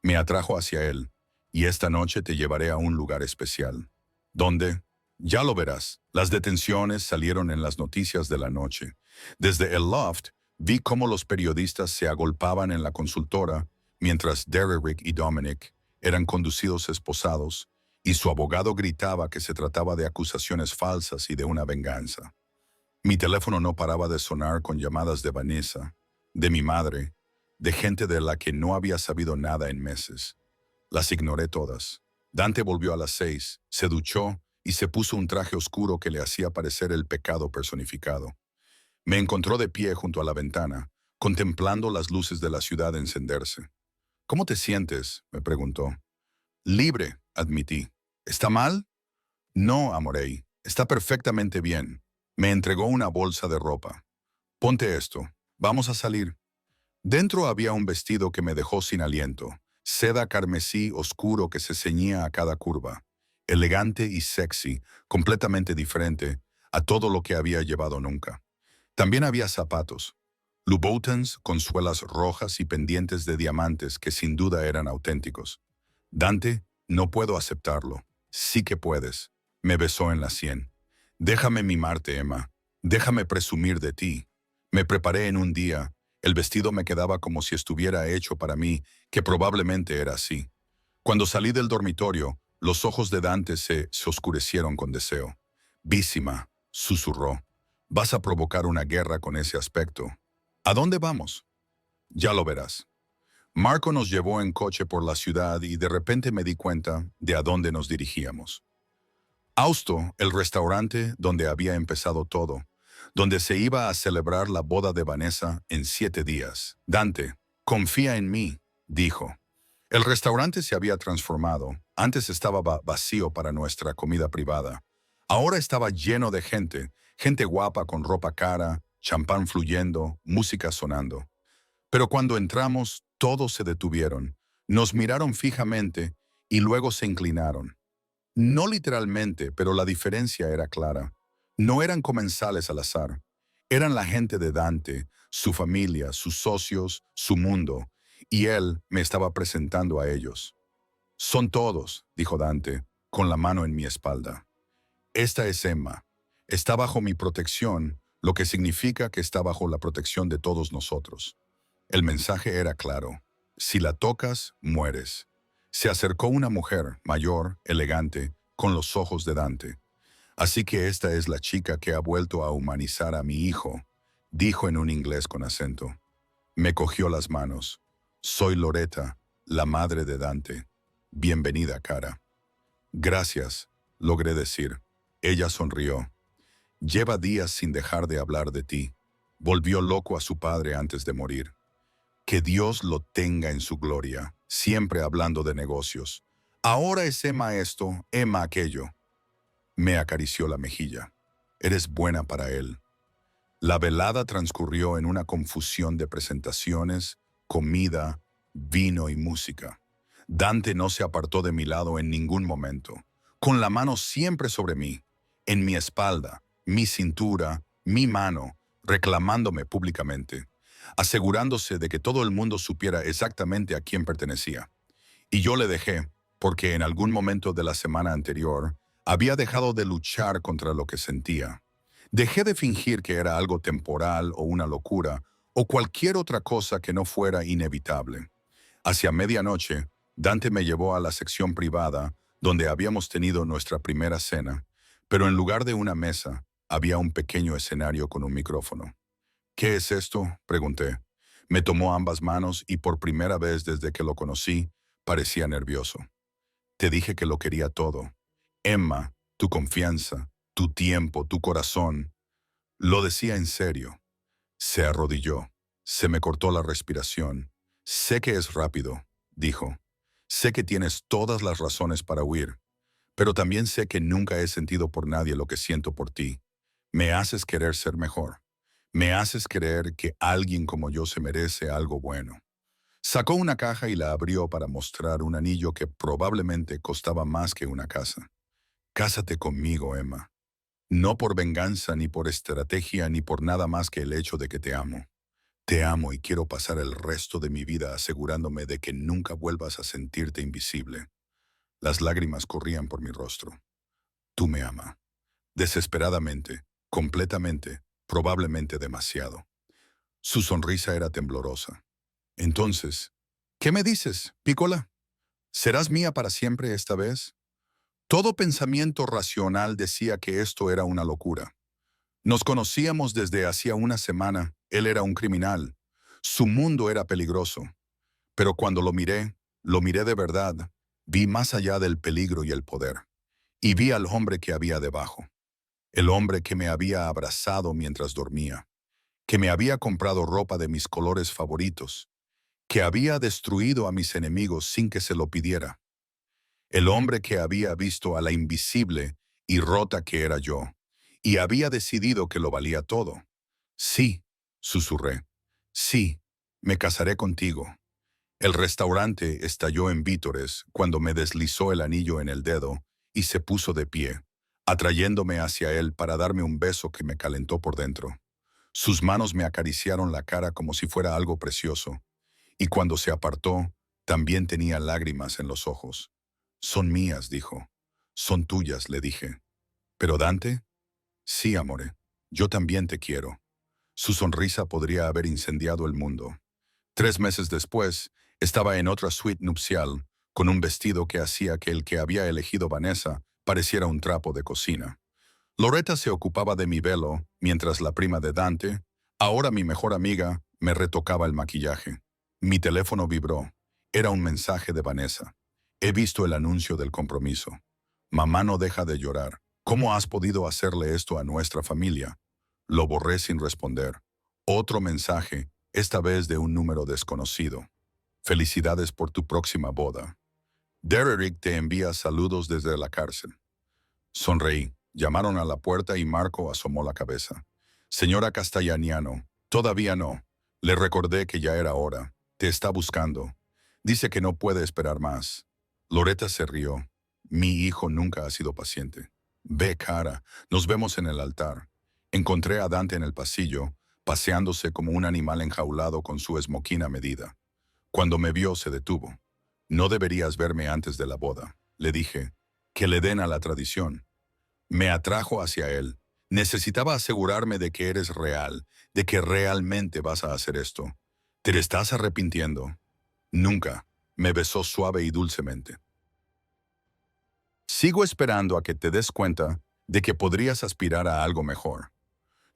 Me atrajo hacia él, y esta noche te llevaré a un lugar especial. ¿Dónde? Ya lo verás. Las detenciones salieron en las noticias de la noche. Desde el loft, vi cómo los periodistas se agolpaban en la consultora, mientras Derek y Dominic eran conducidos esposados, y su abogado gritaba que se trataba de acusaciones falsas y de una venganza. Mi teléfono no paraba de sonar con llamadas de Vanessa, de mi madre, de gente de la que no había sabido nada en meses. Las ignoré todas. Dante volvió a las 6, se duchó y se puso un traje oscuro que le hacía parecer el pecado personificado. Me encontró de pie junto a la ventana, contemplando las luces de la ciudad encenderse. «¿Cómo te sientes?», me preguntó. «Libre», admití. «¿Está mal?». No, Amorey, está perfectamente bien. Me entregó una bolsa de ropa. Ponte esto. Vamos a salir. Dentro había un vestido que me dejó sin aliento, seda carmesí oscuro que se ceñía a cada curva, elegante y sexy, completamente diferente a todo lo que había llevado nunca. También había zapatos, Louboutins con suelas rojas y pendientes de diamantes que sin duda eran auténticos. Dante, no puedo aceptarlo. Sí que puedes. Me besó en la sien. Déjame mimarte, Emma. Déjame presumir de ti. Me preparé en un día. El vestido me quedaba como si estuviera hecho para mí, que probablemente era así. Cuando salí del dormitorio, los ojos de Dante se oscurecieron con deseo. Vísima, susurró. Vas a provocar una guerra con ese aspecto. ¿A dónde vamos? Ya lo verás. Marco nos llevó en coche por la ciudad y de repente me di cuenta de a dónde nos dirigíamos. Austo, el restaurante donde había empezado todo, donde se iba a celebrar la boda de Vanessa en 7 días. Dante, confía en mí, dijo. El restaurante se había transformado. Antes estaba vacío para nuestra comida privada. Ahora estaba lleno de gente, gente guapa con ropa cara, champán fluyendo, música sonando. Pero cuando entramos, todos se detuvieron, nos miraron fijamente y luego se inclinaron. No literalmente, pero la diferencia era clara. No eran comensales al azar. Eran la gente de Dante, su familia, sus socios, su mundo, y él me estaba presentando a ellos. Son todos, dijo Dante, con la mano en mi espalda. Esta es Emma. Está bajo mi protección, lo que significa que está bajo la protección de todos nosotros. El mensaje era claro. Si la tocas, mueres. Se acercó una mujer, mayor, elegante, con los ojos de Dante. Así que esta es la chica que ha vuelto a humanizar a mi hijo, dijo en un inglés con acento. Me cogió las manos. Soy Loretta, la madre de Dante. Bienvenida, cara. Gracias, logré decir. Ella sonrió. Lleva días sin dejar de hablar de ti. Volvió loco a su padre antes de morir. Que Dios lo tenga en su gloria, siempre hablando de negocios. Ahora es Emma esto, Emma aquello. Me acarició la mejilla. Eres buena para él. La velada transcurrió en una confusión de presentaciones, comida, vino y música. Dante no se apartó de mi lado en ningún momento, con la mano siempre sobre mí, en mi espalda, mi cintura, mi mano, reclamándome públicamente, asegurándose de que todo el mundo supiera exactamente a quién pertenecía. Y yo le dejé, porque en algún momento de la semana anterior había dejado de luchar contra lo que sentía. Dejé de fingir que era algo temporal o una locura, o cualquier otra cosa que no fuera inevitable. Hacia medianoche, Dante me llevó a la sección privada, donde habíamos tenido nuestra primera cena, pero en lugar de una mesa, había un pequeño escenario con un micrófono. ¿Qué es esto?, pregunté. Me tomó ambas manos y por primera vez desde que lo conocí, parecía nervioso. Te dije que lo quería todo. Emma, tu confianza, tu tiempo, tu corazón. Lo decía en serio. Se arrodilló. Se me cortó la respiración. Sé que es rápido, dijo. Sé que tienes todas las razones para huir, pero también sé que nunca he sentido por nadie lo que siento por ti. Me haces querer ser mejor. Me haces creer que alguien como yo se merece algo bueno. Sacó una caja y la abrió para mostrar un anillo que probablemente costaba más que una casa. Cásate conmigo, Emma. No por venganza, ni por estrategia, ni por nada más que el hecho de que te amo. Te amo y quiero pasar el resto de mi vida asegurándome de que nunca vuelvas a sentirte invisible. Las lágrimas corrían por mi rostro. Tú me amas. Desesperadamente, completamente, probablemente demasiado. Su sonrisa era temblorosa. Entonces, ¿qué me dices, Piccola? ¿Serás mía para siempre esta vez? Todo pensamiento racional decía que esto era una locura. Nos conocíamos desde hacía una semana. Él era un criminal. Su mundo era peligroso. Pero cuando lo miré de verdad, vi más allá del peligro y el poder. Y vi al hombre que había debajo. El hombre que me había abrazado mientras dormía. Que me había comprado ropa de mis colores favoritos. Que había destruido a mis enemigos sin que se lo pidiera. El hombre que había visto a la invisible y rota que era yo, y había decidido que lo valía todo. Sí, susurré. Sí, me casaré contigo. El restaurante estalló en vítores cuando me deslizó el anillo en el dedo y se puso de pie, atrayéndome hacia él para darme un beso que me calentó por dentro. Sus manos me acariciaron la cara como si fuera algo precioso, y cuando se apartó, también tenía lágrimas en los ojos. Son mías, dijo. Son tuyas, le dije. ¿Pero Dante? Sí, amore. Yo también te quiero. Su sonrisa podría haber incendiado el mundo. 3 meses después, estaba en otra suite nupcial, con un vestido que hacía que el que había elegido Vanessa pareciera un trapo de cocina. Loretta se ocupaba de mi velo, mientras la prima de Dante, ahora mi mejor amiga, me retocaba el maquillaje. Mi teléfono vibró. Era un mensaje de Vanessa. He visto el anuncio del compromiso. Mamá no deja de llorar. ¿Cómo has podido hacerle esto a nuestra familia? Lo borré sin responder. Otro mensaje, esta vez de un número desconocido. Felicidades por tu próxima boda. Derrick te envía saludos desde la cárcel. Sonreí. Llamaron a la puerta y Marco asomó la cabeza. Señora Castellaniano, todavía no. Le recordé que ya era hora. Te está buscando. Dice que no puede esperar más. Loretta se rió. Mi hijo nunca ha sido paciente. Ve, cara, nos vemos en el altar. Encontré a Dante en el pasillo, paseándose como un animal enjaulado con su esmoquina medida. Cuando me vio, se detuvo. No deberías verme antes de la boda, le dije. Que le den a la tradición. Me atrajo hacia él. Necesitaba asegurarme de que eres real, de que realmente vas a hacer esto. ¿Te estás arrepintiendo? Nunca. Me besó suave y dulcemente. Sigo esperando a que te des cuenta de que podrías aspirar a algo mejor.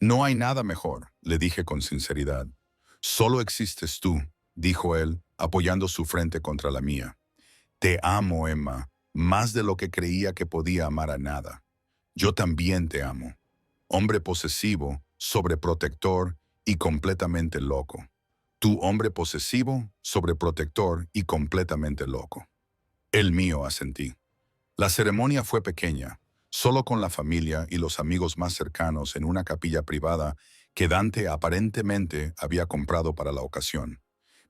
No hay nada mejor, le dije con sinceridad. Solo existes tú, dijo él, apoyando su frente contra la mía. Te amo, Emma, más de lo que creía que podía amar a nada. Yo también te amo. Hombre posesivo, sobreprotector y completamente loco. Tú, hombre posesivo, sobreprotector y completamente loco. El mío, asentí. La ceremonia fue pequeña, solo con la familia y los amigos más cercanos en una capilla privada que Dante aparentemente había comprado para la ocasión.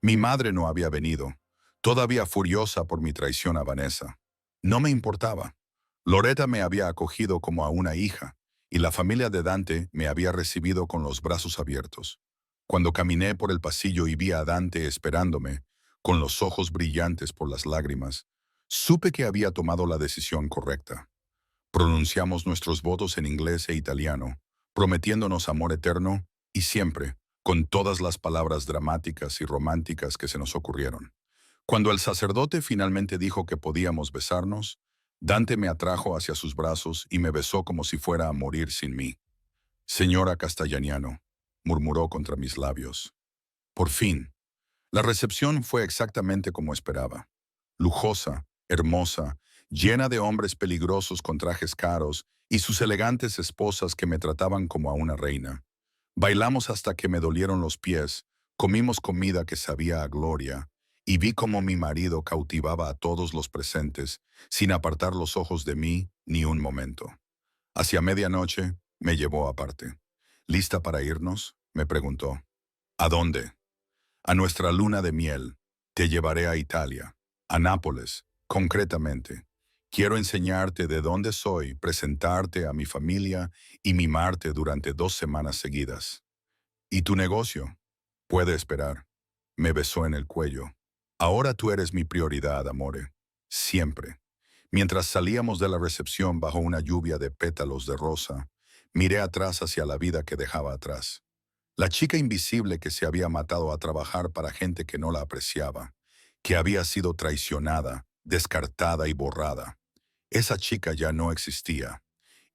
Mi madre no había venido, todavía furiosa por mi traición a Vanessa. No me importaba. Loretta me había acogido como a una hija, y la familia de Dante me había recibido con los brazos abiertos. Cuando caminé por el pasillo y vi a Dante esperándome, con los ojos brillantes por las lágrimas, supe que había tomado la decisión correcta. Pronunciamos nuestros votos en inglés e italiano, prometiéndonos amor eterno y siempre, con todas las palabras dramáticas y románticas que se nos ocurrieron. Cuando el sacerdote finalmente dijo que podíamos besarnos, Dante me atrajo hacia sus brazos y me besó como si fuera a morir sin mí. Señora Castellaniano, murmuró contra mis labios. Por fin. La recepción fue exactamente como esperaba. Lujosa, hermosa, llena de hombres peligrosos con trajes caros y sus elegantes esposas que me trataban como a una reina. Bailamos hasta que me dolieron los pies, comimos comida que sabía a gloria, y vi cómo mi marido cautivaba a todos los presentes, sin apartar los ojos de mí ni un momento. Hacia medianoche me llevó aparte. ¿Lista para irnos?, me preguntó. ¿A dónde? A nuestra luna de miel. Te llevaré a Italia, a Nápoles, concretamente. Quiero enseñarte de dónde soy, presentarte a mi familia y mimarte durante 2 semanas seguidas. ¿Y tu negocio? Puede esperar. Me besó en el cuello. Ahora tú eres mi prioridad, amore. Siempre. Mientras salíamos de la recepción bajo una lluvia de pétalos de rosa, miré atrás hacia la vida que dejaba atrás. La chica invisible que se había matado a trabajar para gente que no la apreciaba, que había sido traicionada, descartada y borrada. Esa chica ya no existía.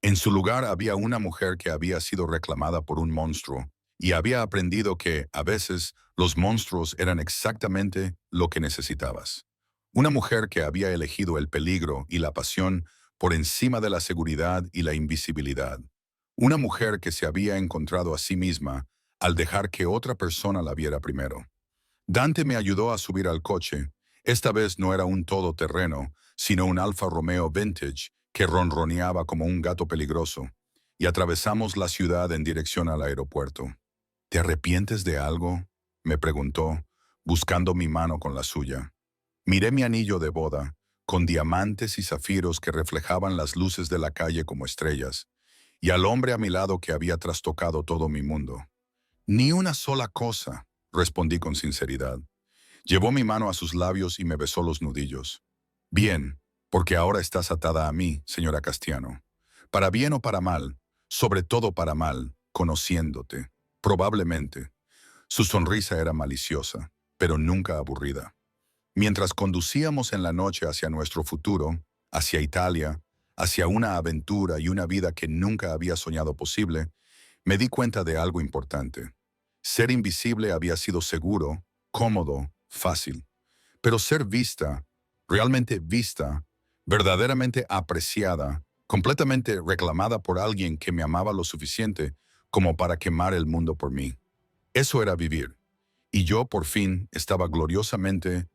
En su lugar había una mujer que había sido reclamada por un monstruo y había aprendido que, a veces, los monstruos eran exactamente lo que necesitabas. Una mujer que había elegido el peligro y la pasión por encima de la seguridad y la invisibilidad. Una mujer que se había encontrado a sí misma al dejar que otra persona la viera primero. Dante me ayudó a subir al coche. Esta vez no era un todoterreno, sino un Alfa Romeo Vintage que ronroneaba como un gato peligroso, y atravesamos la ciudad en dirección al aeropuerto. ¿Te arrepientes de algo?, me preguntó, buscando mi mano con la suya. Miré mi anillo de boda, con diamantes y zafiros que reflejaban las luces de la calle como estrellas, y al hombre a mi lado que había trastocado todo mi mundo. Ni una sola cosa, respondí con sinceridad. Llevó mi mano a sus labios y me besó los nudillos. Bien, porque ahora estás atada a mí, señora Castiano. Para bien o para mal, sobre todo para mal, conociéndote. Probablemente. Su sonrisa era maliciosa, pero nunca aburrida. Mientras conducíamos en la noche hacia nuestro futuro, hacia Italia, hacia una aventura y una vida que nunca había soñado posible, me di cuenta de algo importante. Ser invisible había sido seguro, cómodo, fácil. Pero ser vista, realmente vista, verdaderamente apreciada, completamente reclamada por alguien que me amaba lo suficiente como para quemar el mundo por mí. Eso era vivir. Y yo, por fin, estaba gloriosamente